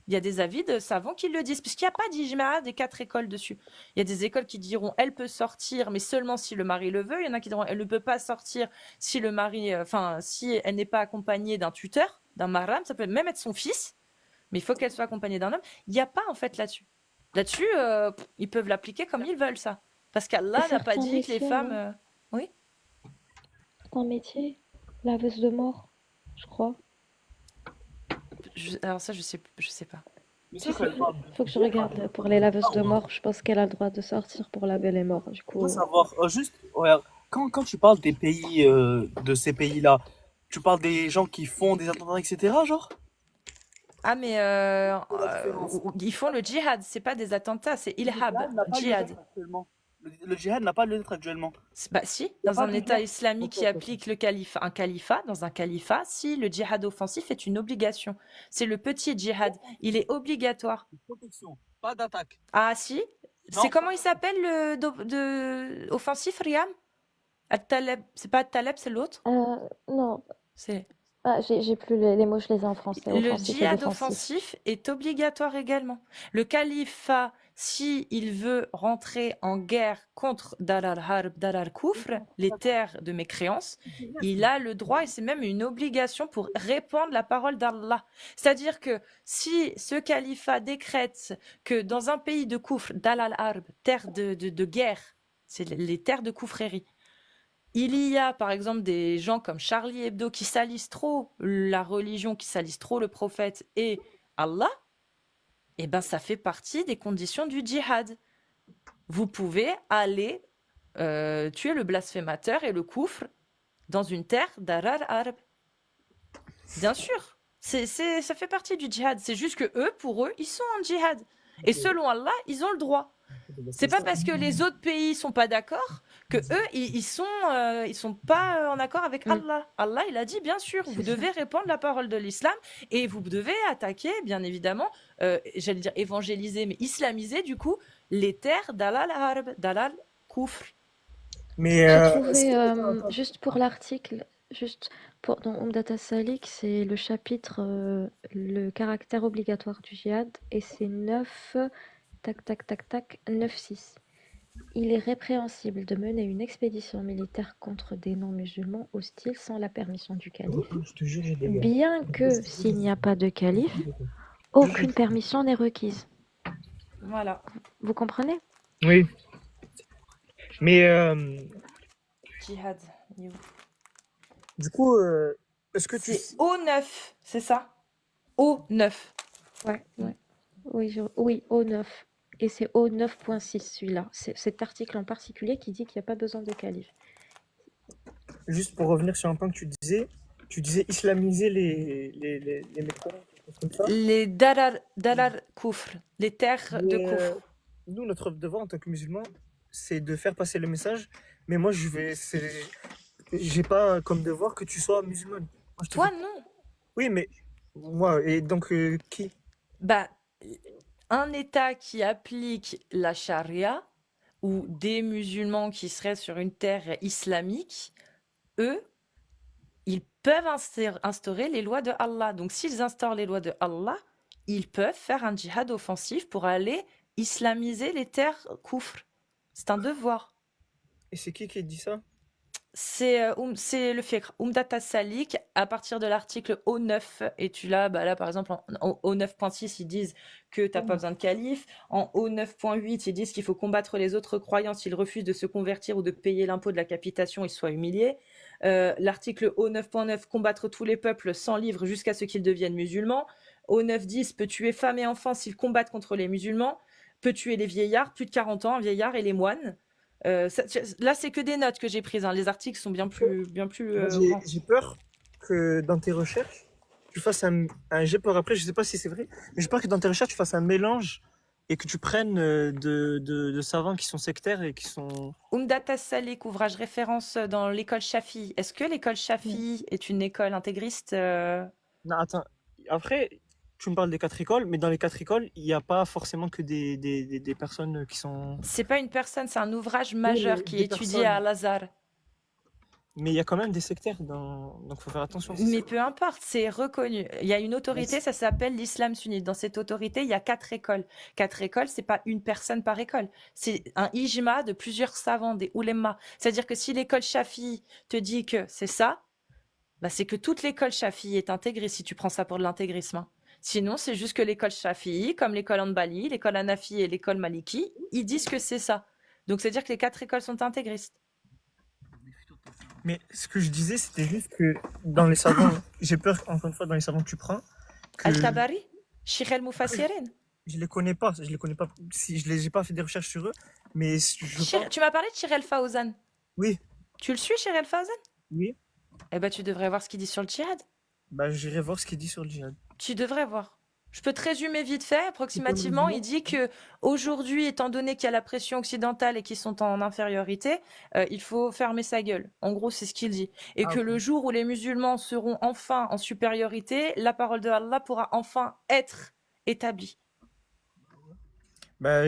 Il y a des avis de savants qui le disent, puisqu'il n'y a pas d'ijma des 4 écoles dessus. Il y a des écoles qui diront elle peut sortir, mais seulement si le mari le veut. Il y en a qui diront elle ne peut pas sortir si le mari, si elle n'est pas accompagnée d'un tuteur, d'un mahram, ça peut même être son fils, mais il faut qu'elle soit accompagnée d'un homme. Il n'y a pas en fait là-dessus. Là-dessus, ils peuvent l'appliquer comme ils veulent, ça. Parce qu'Allah n'a pas dit que les femmes. Oui. C'est un métier, laveuse de mort, je crois. Alors ça, je sais pas. Mais Si, ça, quand si, elle parle faut que je de regarde pour les laveuses de mort. Je pense qu'elle a le droit de sortir pour la belle et mort. Du faut coup, savoir, juste, regarde, quand tu parles des pays, de ces pays-là, tu parles des gens qui font des attentats, etc., genre? Ah, mais C'est la différence. ils font le djihad, c'est pas des attentats, c'est Le ilhab, djihad n'a pas lieu djihad. d'être actuellement. Le djihad n'a pas lieu d'être actuellement. Bah si, Il n'y a dans pas un de État guerre. islamique Ok, qui ok, ok. applique le califat, un califat, dans un califat, si le djihad offensif est une obligation. C'est le petit djihad, il est obligatoire. Protection, pas d'attaque. Ah si, c'est Non, comment il s'appelle le offensif, Riam? At-Taleb, c'est pas At-Taleb, c'est l'autre? non. C'est Ah, j'ai plus les mots, je les ai en français. le Offensif et djihad défensif. offensif est obligatoire également. Le califat, si il veut rentrer en guerre contre Dar al-Harb, Dar al-Kufr, les terres de mécréance, il a le droit et c'est même une obligation pour répandre la parole d'Allah. C'est-à-dire que si ce califat décrète que dans un pays de Kufr, Dar al-Harb, terre de guerre, c'est les terres de Kufrerie, il y a par exemple des gens comme Charlie Hebdo qui salissent trop la religion, qui salissent trop le prophète et Allah, et ben ça fait partie des conditions du djihad. Vous pouvez aller tuer le blasphémateur et le koufr dans une terre d'Arar arabe. Bien sûr, ça fait partie du djihad. C'est juste que eux, pour eux, ils sont en djihad. Et selon Allah, ils ont le droit. C'est pas parce que les autres pays sont pas d'accord que eux ils sont pas en accord avec Mm. Allah. Allah il a dit bien sûr C'est vous ça. devez répandre la parole de l'islam et vous devez attaquer bien évidemment j'allais dire évangéliser mais islamiser du coup les terres d'Alal Harb, d'Alal Koufr. Mais J'ai est-ce trouvé, que... juste pour l'article, juste pour dans Umdat Salik, c'est le chapitre, le caractère obligatoire du djihad et c'est 9, tac, tac, tac, tac, 9.6. Il est répréhensible de mener une expédition militaire contre des non-musulmans hostiles sans la permission du calife, Je te jure, j'ai des gars. bien que s'il n'y a pas de calife, aucune permission n'est requise. Voilà. Vous comprenez? Oui, mais Djihad. il est où du coup, est-ce que tu... C'est O9, c'est ça O9. Ouais, ouais. Oui, O9. Et c'est O9.6 celui-là. C'est cet article en particulier qui dit qu'il n'y a pas besoin de calife. Juste pour revenir sur un point que tu disais islamiser les mécréants, quelque chose comme ça. Les Darar Koufr, les terres de Mais, Koufr. nous, notre devoir en tant que musulmans, c'est de faire passer le message. Mais moi, j'ai pas comme devoir que tu sois musulmane. Moi, je te Toi fais- non. Oui, mais moi, et donc qui? Bah, un État qui applique la charia ou des musulmans qui seraient sur une terre islamique, eux, ils peuvent instaurer les lois de Allah. Donc, s'ils instaurent les lois de Allah, ils peuvent faire un djihad offensif pour aller islamiser les terres koufr. C'est un devoir. Et c'est qui dit ça? C'est le fiqh. Umdat as-Salik, à partir de l'article O9, et tu l'as, bah là par exemple, en O9.6, ils disent que tu n'as pas besoin de calife. En O9.8, ils disent qu'il faut combattre les autres croyants s'ils refusent de se convertir ou de payer l'impôt de la capitation, ils soient humiliés. L'article O9.9, combattre tous les peuples sans livre jusqu'à ce qu'ils deviennent musulmans. O9.10, peut tuer femmes et enfants s'ils combattent contre les musulmans. Peut tuer les vieillards, plus de 40 ans, un vieillard et les moines. Là, c'est que des notes que j'ai prises. Hein. Les articles sont bien plus Moi, grands. j'ai peur que dans tes recherches, tu fasses j'ai peur après, je sais pas si c'est vrai, mais j'ai peur que dans tes recherches, tu fasses un mélange et que tu prennes de savants qui sont sectaires et qui sont... Umdat as-Salik, ouvrage référence dans l'école Shafi. Est-ce que l'école Shafi est une école intégriste Non, attends, après, tu me parles des 4 écoles, mais dans les 4 écoles, il n'y a pas forcément que des personnes qui sont... C'est pas une personne, c'est un ouvrage majeur mais qui des est étudié personnes. à Al-Azhar. Mais il y a quand même des sectaires, donc faut faire attention. Mais peu importe, c'est reconnu. Il y a une autorité, ça s'appelle l'islam sunnite. Dans cette autorité, il y a 4 écoles. 4 écoles, c'est pas une personne par école. C'est un ijma de plusieurs savants, des oulémas. C'est-à-dire que si l'école Shafi te dit que c'est ça, bah c'est que toute l'école Shafi est intégrée si tu prends ça pour de l'intégrisme. Hein. Sinon, c'est juste que l'école Shafi, comme l'école Hanbali, l'école Hanafi et l'école Maliki, ils disent que c'est ça. Donc, c'est-à-dire que les 4 écoles sont intégristes. Mais ce que je disais, c'était juste que dans les savants, j'ai peur, encore une fois, dans les savants que tu prends, que Al-Tabari, Sheikh al-Mufassirin. je les connais pas. Je les connais pas. Si je les ai pas fait des recherches sur eux, mais je pense. Tu m'as parlé de Sheikh al-Fawzan. Oui, Tu le suis, Sheikh al-Fawzan? oui. Eh ben, tu devrais voir ce qu'il dit sur le djihad. Bah, j'irai voir ce qu'il dit sur le djihad. Tu devrais voir. Je peux te résumer vite fait, C'est quoi le approximativement. résumé? Il dit que aujourd'hui, étant donné qu'il y a la pression occidentale et qu'ils sont en infériorité, il faut fermer sa gueule. En gros, c'est ce qu'il dit. Et Ah, que ok. le jour où les musulmans seront enfin en supériorité, la parole de Allah pourra enfin être établie. Bah,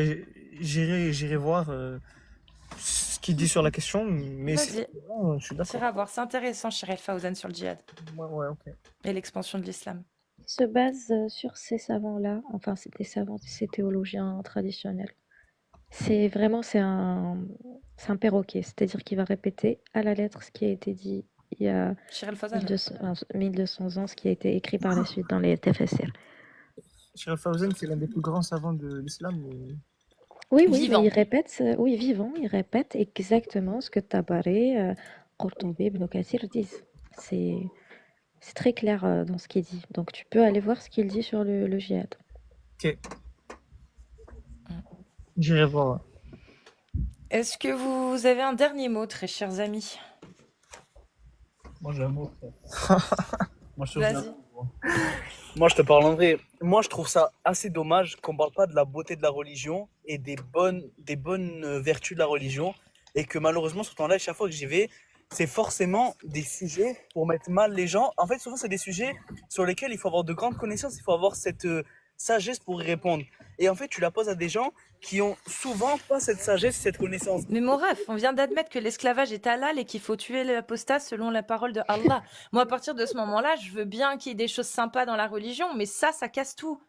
j'irai voir ce qu'il dit sur la question, mais Vas-y, bon, je suis d'accord. t'iras voir. C'est intéressant, Shirel Fawzan, sur le djihad Ouais, ok. et l'expansion de l'islam. Il se base sur ces savants-là, enfin c'est des savants, ces théologiens traditionnels. C'est un perroquet, c'est-à-dire qu'il va répéter à la lettre ce qui a été dit il y a Shirel Fawzan. 1200 ans, ce qui a été écrit par la suite dans les tafsirs. Cheikh Fawzan, c'est l'un des plus grands savants de l'islam. Oui, mais Vivant. il répète, oui, vivant, il répète exactement ce que Tabaré, Qurtubi, Ibn Kathir disent. C'est très clair dans ce qu'il dit. Donc tu peux aller voir ce qu'il dit sur le djihad. Ok. J'irai voir. Est-ce que vous avez un dernier mot, très chers amis? Moi, j'ai un mot, frère. Moi, je te Vas-y. Moi, je te parle en vrai. Moi, je trouve ça assez dommage qu'on parle pas de la beauté de la religion et des bonnes vertus de la religion. Et que malheureusement, sur ton live, chaque fois que j'y vais, c'est forcément des sujets pour mettre mal les gens. En fait, souvent, c'est des sujets sur lesquels il faut avoir de grandes connaissances, il faut avoir cette sagesse pour y répondre. Et en fait, tu la poses à des gens qui ont souvent pas cette sagesse, cette connaissance. Mais mon ref, on vient d'admettre que l'esclavage est halal et qu'il faut tuer l'apostat selon la parole de Allah. Moi, à partir de ce moment-là, je veux bien qu'il y ait des choses sympas dans la religion, mais ça casse tout.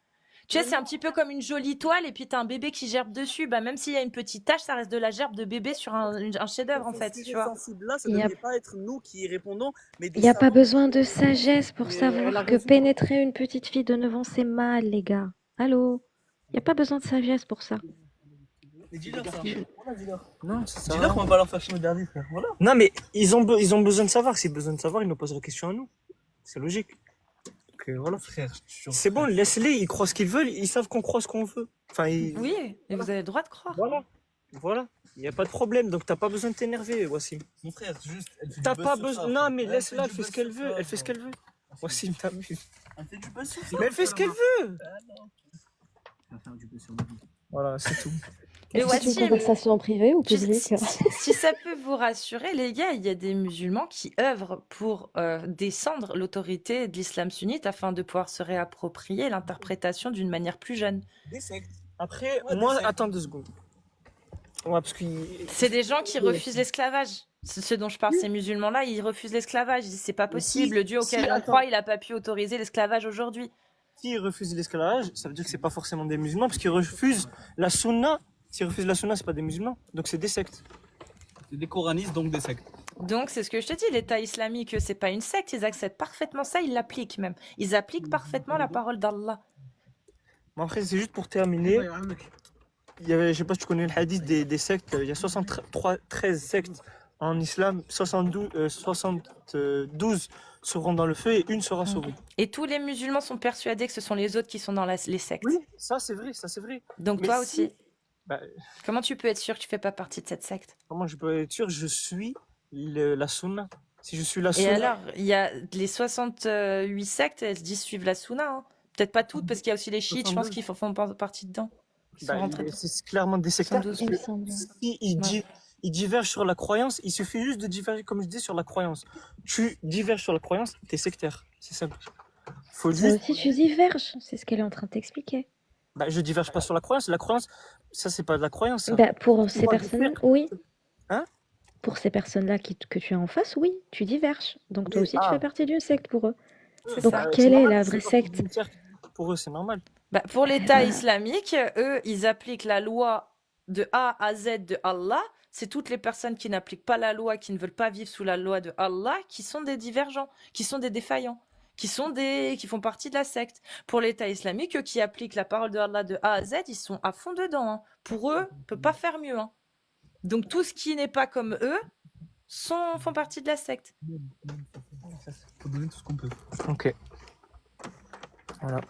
Tu sais, c'est un petit peu comme une jolie toile et puis t'as un bébé qui gerbe dessus. Bah, même s'il y a une petite tache, ça reste de la gerbe de bébé sur un chef-d'œuvre, en fait, tu vois. Sensible-là, ça Il y a- devrait pas être nous qui y répondons, mais des Il n'y a pas savants. besoin de sagesse pour Mais elle savoir a que raison. pénétrer une petite fille de 9 ans, c'est mal, les gars. Allô? Il n'y a pas besoin de sagesse pour ça. Mais dis-leur ça. Voilà, dis-leur. Non, ça sert à Dis-leur rien. qu'on va pas leur faire chier dernier, frère. Voilà. Non, mais ils ont besoin de savoir. S'ils ont besoin de savoir, ils nous posent la question à nous. C'est logique. Donc, voilà. Frère, je te jure, C'est bon, frère. laisse-les, ils croient ce qu'ils veulent, ils savent qu'on croit ce qu'on veut. Enfin, Oui, et vous avez le droit de croire. Voilà. Il n'y a pas de problème, donc t'as pas besoin de t'énerver, Wassim. Mon frère, juste. Elle fait T'as du pas buzz sur besoin. ça, Non, frère. mais laisse-la, elle du fait ce buzz qu'elle sur veut. ça, Elle fait ce qu'elle veut. Wassim, t'abuses. Elle fait du buzz sur ça. Mais elle fait ce qu'elle veut. Elle va faire du buzz sur ma vie. Voilà, c'est tout. Mais Est-ce que c'est une Wassim, conversation privée ou Tu- publique? si ça peut vous rassurer, les gars, il y a des musulmans qui œuvrent pour descendre l'autorité de l'islam sunnite afin de pouvoir se réapproprier l'interprétation d'une manière plus jeune. Des sectes. Après, Ouais, moi, des sectes. attends 2 secondes. Ouais, parce que. C'est des gens qui refusent l'esclavage. C'est ce dont je parle, ces musulmans-là, ils refusent l'esclavage. Ils disent c'est pas Mais possible, le Dieu auquel on attends. croit, il a pas pu autoriser l'esclavage aujourd'hui. S'ils refusent l'esclavage, ça veut dire que c'est pas forcément des musulmans, parce qu'ils refusent la sunna. S'ils refusent la sunna, c'est pas des musulmans, donc c'est des sectes. C'est des coranistes, donc des sectes. Donc c'est ce que je te dis, l'État islamique, c'est pas une secte, ils acceptent parfaitement ça, ils l'appliquent même. Ils appliquent parfaitement la parole d'Allah. Mais après, c'est juste pour terminer. Il y avait, je sais pas si tu connais le hadith des sectes, il y a 13 sectes en islam, 72 seront dans le feu et une sera sauvée. Et tous les musulmans sont persuadés que ce sont les autres qui sont dans les sectes. Oui, ça c'est vrai, ça c'est vrai. Donc Mais toi si- aussi, Bah, comment tu peux être sûr que tu fais pas partie de cette secte? comment je peux être sûr, je suis la sunna. Si je suis la Et sunna. alors, il y a les 68 sectes, elles se disent suivre la sunna. Hein. Peut-être pas toutes, parce qu'il y a aussi les chiites, je pense, qui font partie dedans. Qui sont rentrés dedans. c'est clairement des sectaires. 72. Il me semble. Si ils divergent sur la croyance, il suffit juste de diverger, comme je dis, sur la croyance. Tu diverges sur la croyance, t'es sectaire. C'est simple. Faut Ça juste. aussi, tu diverges. C'est ce qu'elle est en train de t'expliquer. Bah, je diverge pas sur la croyance. La croyance, ça c'est pas de la croyance. Ça. Bah, pour ces Moi, je personnes, fais- oui. Hein? Pour ces personnes-là que tu as en face, oui, tu diverges. Donc toi Oui, aussi, tu ah. fais partie d'une secte pour eux. C'est Donc, ça. Bah, quelle c'est est normal, la c'est vraie pas secte? une secte. Pour eux, c'est normal. Bah, pour l'État islamique, eux, ils appliquent la loi de A à Z de Allah. C'est toutes les personnes qui n'appliquent pas la loi, qui ne veulent pas vivre sous la loi de Allah, qui sont des divergents, qui sont des défaillants, qui font partie de la secte. Pour l'État islamique, eux qui appliquent la parole de Allah de A à Z, ils sont à fond dedans. Hein. Pour eux, on peut pas faire mieux. Hein. Donc tout ce qui n'est pas comme eux font partie de la secte. Faut donner tout ce qu'on peut. Ok. Voilà.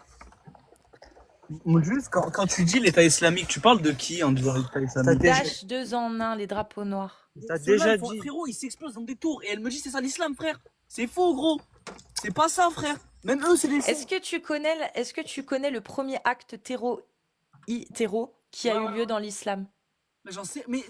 Juste, quand tu dis l'État islamique, tu parles de qui en disant l'État T'as islamique? déjà, Daesh 2 en 1, les drapeaux noirs. t'as Ceux-là, déjà ils font, dit. frérot, ils s'explosent dans des tours. Et elle me dit, c'est ça l'islam, frère. C'est faux, gros. C'est pas ça, frère. Même eux, c'est des Est-ce faux. que tu connais le premier acte terreau qui a eu lieu dans l'islam? Mais j'en sais, mais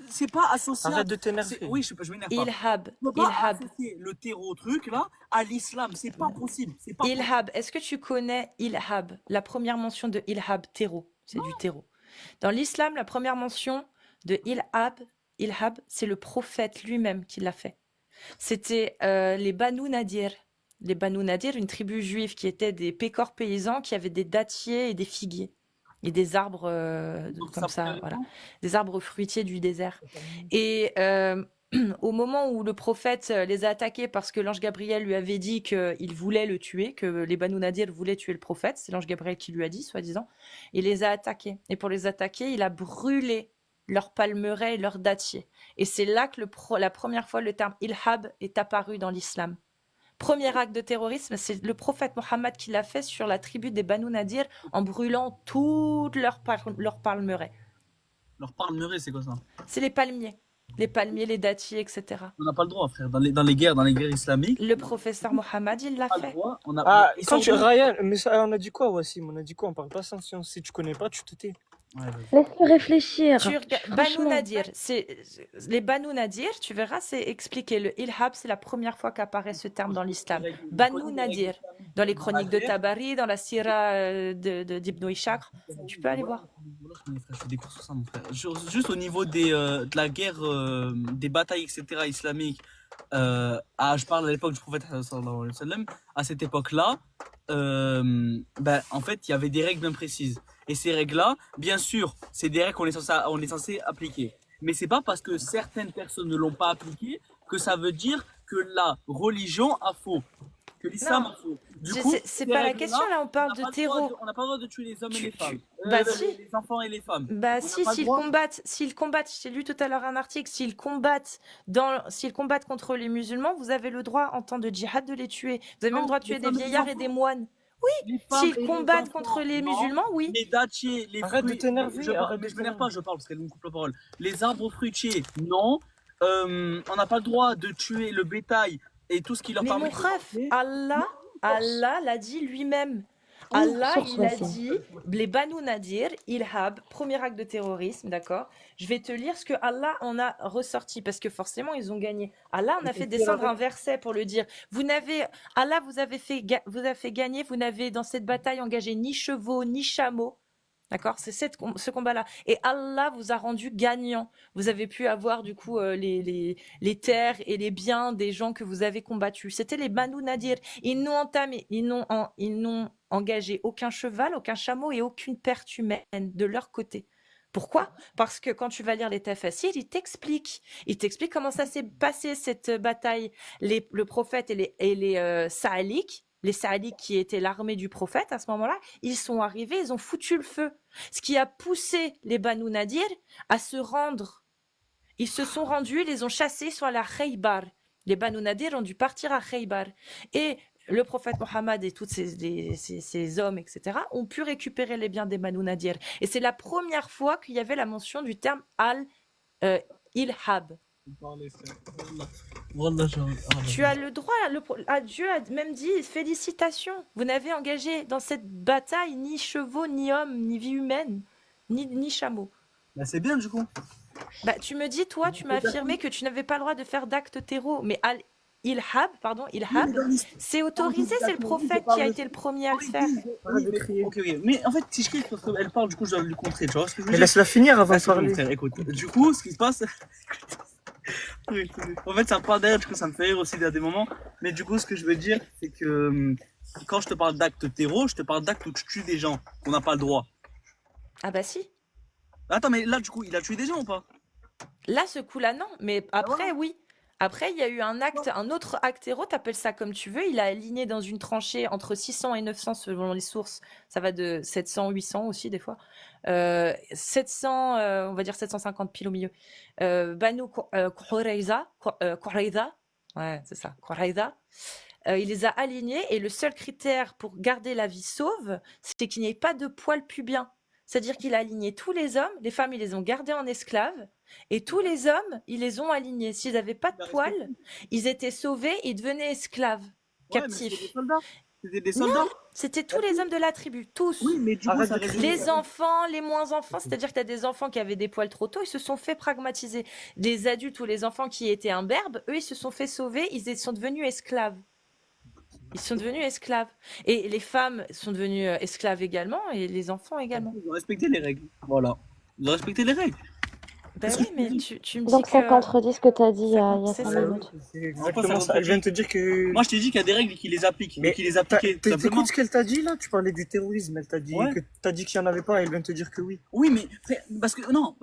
c'est pas associable. Arrête de t'énerver. Oui, je m'énerve pas. Ilhab. Tu peux pas Ilhab. associer le terreau truc là à l'islam, c'est pas possible. C'est pas possible. Ilhab. Est-ce que tu connais Ilhab? La première mention de Ilhab, terreau. C'est du terreau. Dans l'islam, la première mention de Ilhab, c'est le prophète lui-même qui l'a fait. C'était les Banu Nadir. Les Banu Nadir, une tribu juive qui était des pécores paysans qui avaient des dattiers et des figuiers. Et des arbres Donc, comme ça, prenait voilà. le temps. Des arbres fruitiers du désert. Et au moment où le prophète les a attaqués parce que l'ange Gabriel lui avait dit qu'il voulait le tuer, que les Banu Nadir voulaient tuer le prophète, c'est l'ange Gabriel qui lui a dit, soi-disant, il les a attaqués. Et pour les attaquer, il a brûlé leurs palmeraies et leurs dattiers. Et c'est là que la première fois le terme ilhab est apparu dans l'islam. Premier acte de terrorisme, c'est le prophète Mohammed qui l'a fait sur la tribu des Banu Nadir en brûlant toutes leurs palmeraies. Leur palmeraie, c'est quoi ça? C'est les palmiers, les dattiers, etc. On n'a pas le droit, frère. Dans les guerres islamiques, Le professeur Mohammed, il l'a on n'a pas le fait. droit. Ah, mais ils quand sont tu. où? Ryan, mais ça, on a dit quoi, Wassim? On a dit quoi? On parle pas sans science. Si tu connais pas, tu te tais. Ouais, vas-y. Laisse-le réfléchir. Banu Franchement. Nadir, les Banu Nadir, tu verras, c'est expliqué. Le ilhab, c'est la première fois qu'apparaît ce terme dans l'islam. Banu Nadir, dans les chroniques de Tabari, dans la Sira d'Ibn Ishaq. Tu peux aller voir. Je fais des cours sur ça, mon frère. Juste au niveau de la guerre, des batailles, etc. islamiques, je parle à l'époque du prophète, sallallahu alayhi wa sallam, à cette époque-là, en fait, il y avait des règles bien précises. Et ces règles-là, bien sûr, c'est des règles qu'on est censé appliquer. Mais c'est pas parce que certaines personnes ne l'ont pas appliqué que ça veut dire que la religion a faux, que l'islam Non. a faux. Du C'est- coup, c'est ces pas la règles-là, question, là, on parle n'a de pas le droit terreau. on n'a pas le droit de tuer les hommes et les femmes. Bah si. Les enfants et les femmes. Bah On n'a si, pas le s'ils droit. combattent, j'ai lu tout à l'heure un article, s'ils combattent contre les musulmans, vous avez le droit, en temps de djihad, de les tuer. Vous avez même Non, le droit de les tuer des femmes et les vieillards et enfants. des moines. Les femmes S'ils et les combattent enfants, contre les non. musulmans, oui. Les dattiers, les Arrête de fruits. t'énerver, arrête Mais de je m'énerve pas, t'énerver. je parle parce qu'elle me coupe la parole. Les arbres fruitiers, non. On n'a pas le droit de tuer le bétail et tout ce qui leur Mais permet mon de ref, manger. Allah l'a dit lui-même. Oh, Allah, source, il a Wassim. dit, les Banu Nadir, Ilhab, premier acte de terrorisme, d'accord? Je vais te lire ce que Allah en a ressorti, parce que forcément, ils ont gagné. Allah en a fait descendre un verset pour le dire. Allah vous a fait gagner, vous n'avez dans cette bataille engagé ni chevaux, ni chameaux. D'accord? C'est ce combat-là. Et Allah vous a rendu gagnant. Vous avez pu avoir, du coup, les terres et les biens des gens que vous avez combattus. C'était les Banu Nadir. Ils n'ont engagé aucun cheval, aucun chameau et aucune perte humaine de leur côté. Pourquoi? Parce que quand tu vas lire les tafassirs, ils t'expliquent comment ça s'est passé cette bataille. Le prophète et les Saaliks, qui étaient l'armée du prophète à ce moment-là, ils sont arrivés, ils ont foutu le feu. Ce qui a poussé les Banu Nadir à se rendre. Ils se sont rendus, ils les ont chassés sur la Khaybar. Les Banu Nadir ont dû partir à Khaybar. Et le prophète Mohammed et tous ces hommes, etc., ont pu récupérer les biens des Banu Nadir. Et c'est la première fois qu'il y avait la mention du terme Ilhab. Tu as le droit, Dieu a même dit félicitations, vous n'avez engagé dans cette bataille ni chevaux, ni hommes, ni vie humaine, ni chameaux. Bah, c'est bien du coup. Bah, tu me dis, toi, tu m'as affirmé que tu n'avais pas le droit de faire d'actes terreau, mais Ilhab, c'est autorisé, c'est le prophète qui a été le premier à le faire. Arrête de crier. Ok. Mais en fait, si je crie, parce qu'elle parle, du coup, je dois lui contrer, tu vois ce que je veux Mais dire? laisse-la finir avant de Laisse-moi, parler. frère, écoute. Du coup, ce qui se passe. En fait, ça me parle derrière, du coup, ça me fait rire aussi à des moments. Mais du coup, ce que je veux dire, c'est que quand je te parle d'actes terreau, je te parle d'actes où tu tues des gens, qu'on n'a pas le droit. Ah bah si. Attends, mais là, du coup, il a tué des gens ou pas? Là, ce coup-là, non. Mais après, oui. Après, il y a eu un autre acte héros, t'appelles ça comme tu veux. Il a aligné dans une tranchée entre 600 et 900 selon les sources. Ça va de 700, 800 aussi des fois. 700, on va dire 750 piles au milieu. Banu Qurayza. Ouais, c'est ça. Qurayza. il les a alignés et le seul critère pour garder la vie sauve, c'est qu'il n'y ait pas de poils pubiens. C'est-à-dire qu'il a aligné tous les hommes, les femmes, ils les ont gardés en esclaves, et tous les hommes, ils les ont alignés. S'ils n'avaient pas de Il a poils, respecté. ils étaient sauvés, ils devenaient esclaves, Ouais, mais c'était des captifs. soldats. C'était des Non, soldats. c'était tous les hommes de la tribu, tous. Oui, mais du coup, Arrête ça de résume. crier. Les enfants, les moins enfants, c'est-à-dire que tu as des enfants qui avaient des poils trop tôt, ils se sont fait pragmatiser. Les adultes ou les enfants qui étaient imberbes, eux, ils se sont fait sauver, ils sont devenus esclaves. Ils sont devenus esclaves. Et les femmes sont devenues esclaves également, et les enfants également. Ils ont respecté les règles. Voilà. Ils ont respecté les règles. Ben Qu'est-ce oui, que je mais te dis? tu me dis Donc ça que... contredit ce que tu as dit il y a C'est 5 ça. minutes. C'est Pourquoi ça exactement ça. contredit? Elle vient de te dire que. Moi, je t'ai dit qu'il y a des règles et qu'ils les appliquent. Mais Et qu'ils les appliquaient, tout simplement. t'écoutes ce qu'elle t'a dit là? Tu parlais du terrorisme. Elle t'a dit Ouais. que t'as dit qu'il y en avait pas. Elle vient de te dire que oui. Oui, mais frère, parce que non,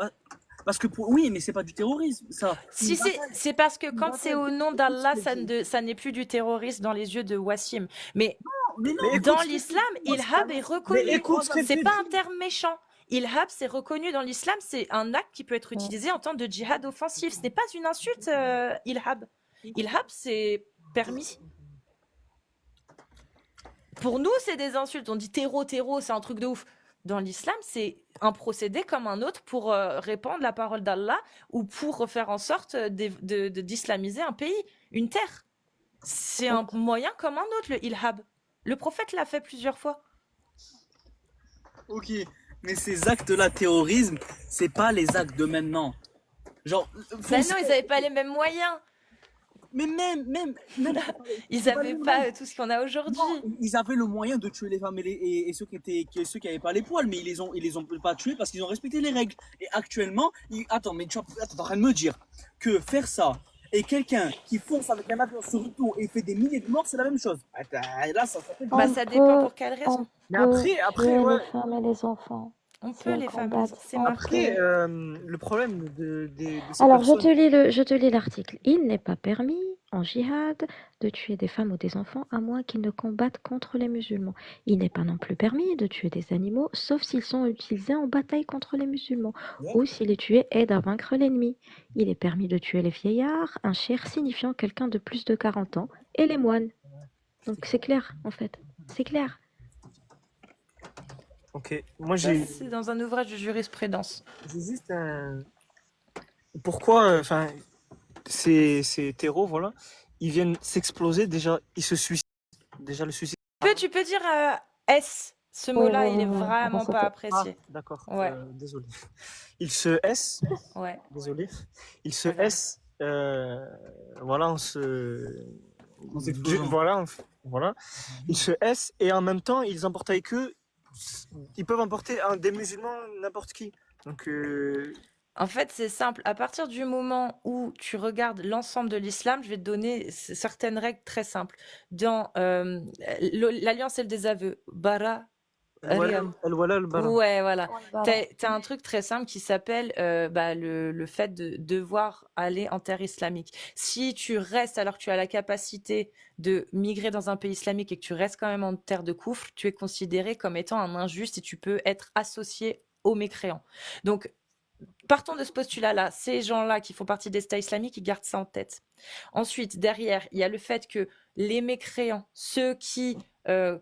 parce que oui, mais c'est pas du terrorisme, ça. Si c'est parce que quand c'est au nom d'Allah, ça n'est plus du terrorisme dans les yeux de Wassim. Mais Mais non. Mais écoute dans ce que- l'islam, Ilhab est Mais reconnu. écoute ce qu'elle C'est te pas dit. un terme méchant. Ilhab, c'est reconnu dans l'islam, c'est un acte qui peut être utilisé en temps de djihad offensif. Ce n'est pas une insulte, Ilhab. Ilhab, c'est permis. Pour nous, c'est des insultes. On dit terreau, c'est un truc de ouf. Dans l'islam, c'est un procédé comme un autre pour répandre la parole d'Allah ou pour faire en sorte d'islamiser un pays, une terre. C'est un moyen comme un autre, le ilhab. Le prophète l'a fait plusieurs fois. Ok, mais ces actes-là, terrorisme, c'est pas les actes de maintenant. Genre, Ben non, ils n'avaient pas les mêmes moyens. mais même, Ils n'avaient pas tout ce qu'on a aujourd'hui. ils avaient le moyen de tuer les femmes et ceux qui avaient pas les poils, mais ils les ont pas tués parce qu'ils ont respecté les règles. Et actuellement, attends, mais tu es en train de me dire que faire ça et quelqu'un qui fonce avec un avion sur une tour et fait des milliers de morts, c'est la même chose. Attends, là, ça fait. Bah, ça dépend pour quelle raison. Mais On peut après, tuer ouais. les femmes et les enfants. On Si peut elles les femmes, combattent. c'est On marqué. Après, peut. le problème de ces Alors, je personnes. te lis l'article. Il n'est pas permis en djihad de tuer des femmes ou des enfants à moins qu'ils ne combattent contre les musulmans. Il n'est pas non plus permis de tuer des animaux, sauf s'ils sont utilisés en bataille contre les musulmans, ou si les tuer aide à vaincre l'ennemi. Il est permis de tuer les vieillards, un cher signifiant quelqu'un de plus de 40 ans, et les moines. Donc c'est clair, en fait. C'est clair. Ok, moi Ça, j'ai c'est dans un ouvrage de jurisprudence. juste un. Pourquoi, enfin, ces terreaux, voilà, ils viennent s'exploser, déjà, ils se suicident. Déjà, le suicide. Tu peux dire S. Ce mot-là, il est vraiment pas Ah, apprécié. d'accord, Ouais. désolé. Ils se S, Ouais. désolé. Ils se Voilà. S, voilà, En s'explosant. voilà. Ils se S et en même temps, ils emportent avec eux, ils peuvent emporter des musulmans, n'importe qui. Donc, En fait, c'est simple. À partir du moment où tu regardes l'ensemble de l'islam, je vais te donner certaines règles très simples. Dans l'alliance et le désaveu, bara, riyam. voilà le baron. Ouais, voilà. Voilà. T'as un truc très simple qui s'appelle le fait de devoir aller en terre islamique. Si tu restes alors que tu as la capacité de migrer dans un pays islamique et que tu restes quand même en terre de koufr, tu es considéré comme étant un injuste et tu peux être associé aux mécréants. Donc, partons de ce postulat-là. Ces gens-là qui font partie des États islamiques, ils gardent ça en tête. Ensuite, derrière, il y a le fait que les mécréants, ceux qui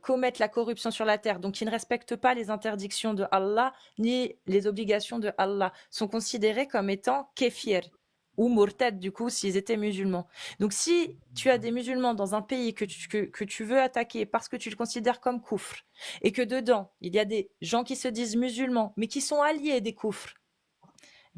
commettent la corruption sur la terre, donc qui ne respectent pas les interdictions de Allah ni les obligations de Allah, sont considérés comme étant kéfir ou murtad, du coup, s'ils étaient musulmans. Donc, si tu as des musulmans dans un pays que tu veux attaquer parce que tu le considères comme koufr, et que dedans, il y a des gens qui se disent musulmans, mais qui sont alliés des koufrs,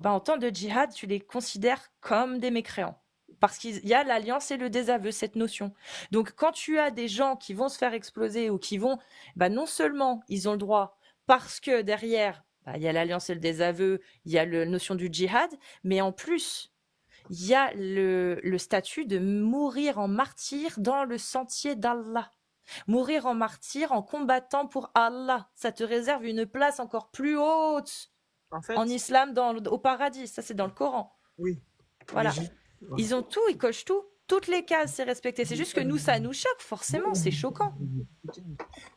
en temps de djihad, tu les considères comme des mécréants. Parce qu'il y a l'alliance et le désaveu, cette notion. Donc, quand tu as des gens qui vont se faire exploser ou qui vont, non seulement ils ont le droit, parce que derrière, il y a l'alliance et le désaveu, il y a la notion du djihad, mais en plus, il y a le statut de mourir en martyr dans le sentier d'Allah. Mourir en martyr en combattant pour Allah, ça te réserve une place encore plus haute En fait, en islam au paradis. Ça, c'est dans le Coran. oui. Voilà. Mais Ils ont tout, ils cochent tout. Toutes les cases, c'est respecté. C'est juste que nous, ça nous choque, forcément. C'est choquant.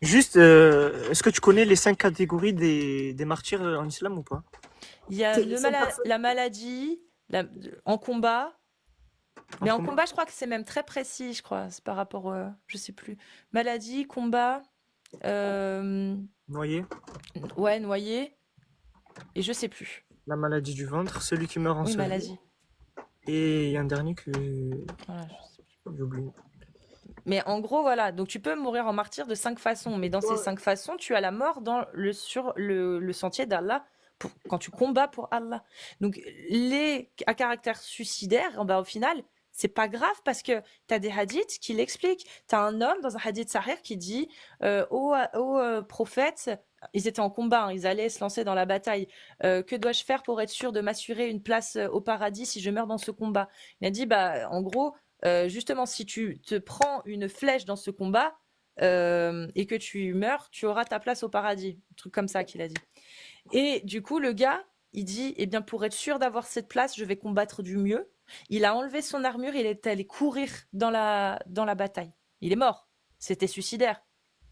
Juste, est-ce que tu connais les 5 catégories des martyrs en islam ou pas? Il y a la maladie, en combat, Mais en combat. combat, je crois que c'est même très précis, je crois. C'est par rapport, je sais plus. Maladie, combat, Noyé, ouais, noyé, et je sais plus. la maladie du ventre, celui qui meurt en Oui, enseveli. maladie. Et il y a un dernier que Voilà, je sais plus. j'ai oublié. Mais en gros, voilà. Donc, tu peux mourir en martyr de 5 façons. Mais dans ces Ouais. 5 façons, tu as la mort sur le sentier d'Allah quand tu combats pour Allah. Donc, les à caractère suicidaire, ben, au final, c'est pas grave parce que tu as des hadiths qui l'expliquent. Tu as un homme dans un hadith sahih qui dit ô prophète, ils étaient en combat, hein, ils allaient se lancer dans la bataille. Que dois-je faire pour être sûr de m'assurer une place au paradis si je meurs dans ce combat? Il a dit, bah, en gros, justement, si tu te prends une flèche dans ce combat et que tu meurs, tu auras ta place au paradis. Un truc comme ça qu'il a dit. Et du coup, le gars, il dit, eh bien, pour être sûr d'avoir cette place, je vais combattre du mieux. Il a enlevé son armure, il est allé courir dans la bataille. Il est mort. C'était suicidaire.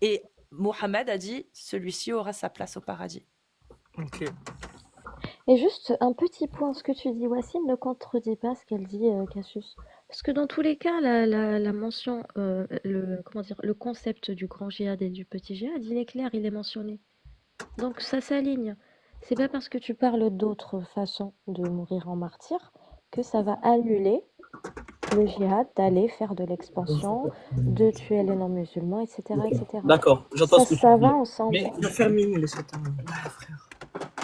Et Mohammed a dit, celui-ci aura sa place au paradis. Ok. Et juste un petit point, ce que tu dis, Wassim ne contredit pas ce qu'elle dit, Cassius. Parce que dans tous les cas, la mention, le concept du grand djihad et du petit djihad, il est clair, il est mentionné. Donc ça s'aligne. C'est pas parce que tu parles d'autres façons de mourir en martyr que ça va annuler le djihad d'aller faire de l'expansion, de tuer les non-musulmans, etc., etc. D'accord, j'entends Ça, ce que tu ça veux va dire. ensemble. Mais Je vais terminer les 7 ans. ouais, frère.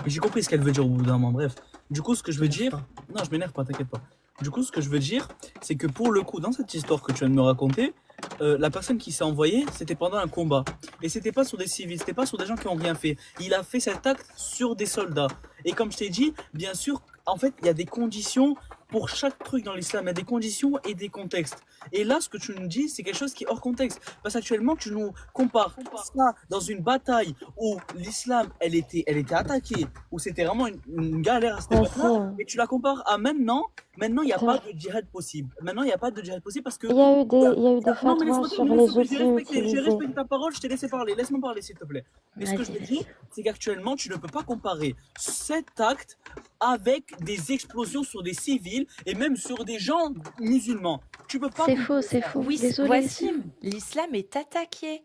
J'ai compris ce qu'elle veut dire au bout d'un moment, bref. Du coup, ce que je veux dire... Non, je m'énerve pas, t'inquiète pas. Du coup, ce que je veux dire, c'est que pour le coup, dans cette histoire que tu viens de me raconter, la personne qui s'est envoyée, c'était pendant un combat. Et c'était pas sur des civils, c'était pas sur des gens qui ont rien fait. Il a fait cet acte sur des soldats. Et comme je t'ai dit, bien sûr, en fait, il y a des conditions pour chaque truc dans l'islam. Il y a des conditions et des contextes. Et là, ce que tu nous dis, c'est quelque chose qui est hors contexte. Parce qu'actuellement, tu nous compares ça dans une bataille où l'islam, elle était attaquée, où c'était vraiment une galère à cette Ouais, époque-là. c'est- Et tu la compares à maintenant. Maintenant, il n'y a c'est pas vrai. de djihad possible. Maintenant, il n'y a pas de djihad possible parce que... Il y a eu des Non, mais fatwas laisse-moi sur terminer, les s'il te plaît. J'ai outils respecté, utilisés. ta parole, je t'ai laissé parler. Laisse-moi parler, s'il te plaît. Et ce que je Vas-y, veux dire, vas-y. c'est qu'actuellement, tu ne peux pas comparer cet acte avec des explosions sur des civils et même sur des gens musulmans. Tu peux pas C'est comparer faux, c'est ça. faux. Oui, Désolée. Wassim, l'islam est attaqué.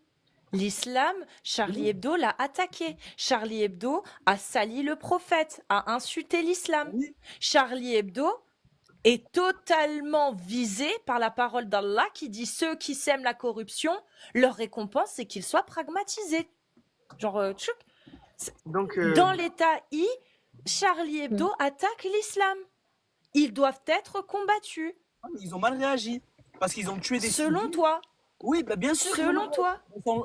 L'islam, Charlie Hebdo l'a attaqué. Charlie Hebdo a sali le prophète, a insulté l'islam. Oui. Charlie Hebdo est totalement visé par la parole d'Allah qui dit ceux qui sèment la corruption, leur récompense c'est qu'ils soient pragmatisés. Genre, tchouk. Donc, Dans l'état I, Charlie Hebdo attaque l'islam. Ils doivent être combattus. Ils ont mal réagi. Parce qu'ils ont tué des Selon civils. toi. Oui, bah bien sûr. Selon toi.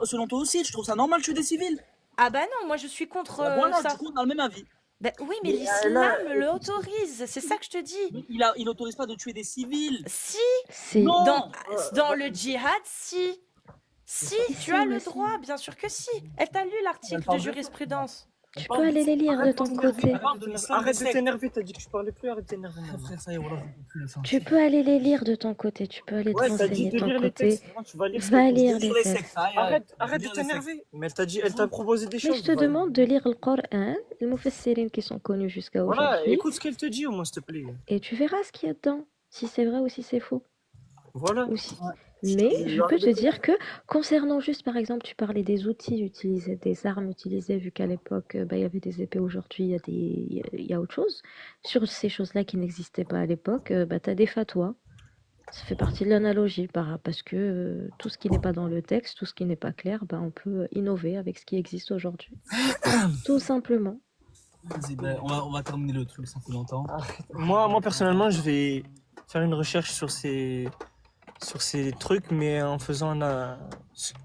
Selon toi aussi, je trouve ça normal de tuer des civils. Ah bah non, moi je suis contre Voilà, ça. du coup, on a le même avis. Ben oui, mais Mais, l'islam là, l'autorise, c'est ça que je te dis. Mais il autorise pas de tuer des civils. Si, Si. Non. dans le djihad, si. Si, tu as le Wassim. droit, bien sûr que si. Elle t'a lu l'article de jurisprudence. Tu peux aller les lire de ton côté. Arrête de t'énerver, t'as dit que je parlais plus, arrête de t'énerver. Ah, frère, ça y est, voilà, je peux plus le faire. Tu peux aller les lire de ton côté. Tu peux aller te Ouais, t'as dit renseigner de de ton lire les côté. textes. Non, tu vas lire ce Va que- lire Sur les les textes. sectes, aïe, aïe. Arrête de Dire les sectes. t'énerver. Mais elle t'a proposé des Mais choses. je te voilà. demande de lire le Coran, les Mufassirin qui sont connus jusqu'à Voilà, aujourd'hui, écoute ce qu'elle te dit au moins, s'il te plaît. et tu verras ce qu'il y a dedans, si c'est vrai ou si c'est faux. Voilà. Ou si- Ouais. Mais je peux te dire que concernant juste, par exemple, tu parlais des outils utilisés, des armes utilisées, vu qu'à l'époque, il y avait des épées, aujourd'hui, il y a autre chose. Sur ces choses-là qui n'existaient pas à l'époque, tu as des fatwas. Ça fait partie de l'analogie, parce que tout ce qui n'est pas dans le texte, tout ce qui n'est pas clair, on peut innover avec ce qui existe aujourd'hui. Tout simplement. Vas-y, ben, on va terminer le truc, ça fait longtemps. Moi, personnellement, je vais faire une recherche sur ces trucs, mais en faisant une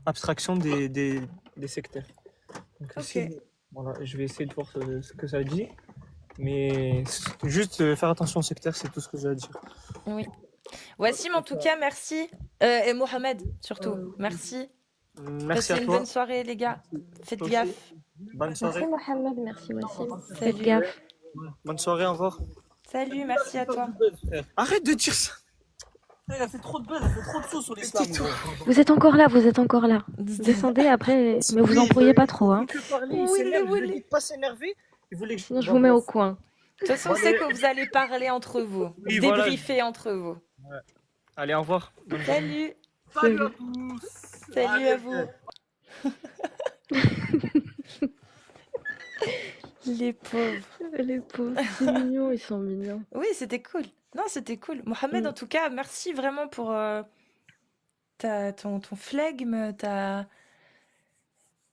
abstraction des sectaires. Donc, Ok. voilà, je vais essayer de voir ce que ça dit. Mais juste faire attention aux sectaires, c'est tout ce que j'ai à dire. Oui. Wassim, en tout cas, merci. Et Mohamed, surtout, merci. Merci Passez à une toi. bonne soirée, les gars. Faites Toi aussi. gaffe. Bonne Merci soirée. Mohamed, merci Wassim. Faites Salut. gaffe. Bonne soirée, au revoir. Salut, merci à toi. Arrête de dire ça. Elle a fait trop de buzz, elle a fait trop de sauce sur l'islam. Tais-toi. gros. Vous êtes encore là, vous êtes encore là. Descendez après, mais vous embrouillez pas trop, hein. Que parler, il Oui, s'énerve, oui. je lui dis de pas s'énerver. Il voulait que Sinon je vous mets au coin. De toute façon, c'est que vous allez parler entre vous. Oui, voilà. Débriefer entre vous. Ouais. Allez, au revoir. Bonne journée. Salut, Salut à tous. salut à vous. Les pauvres. Les pauvres, c'est mignon, ils sont mignons. Oui, c'était cool. Non, c'était cool. Mohamed, Mm. en tout cas, merci vraiment pour ton flegme,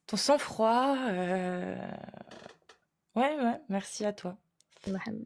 ton sang-froid. Ouais, merci à toi. Mohamed.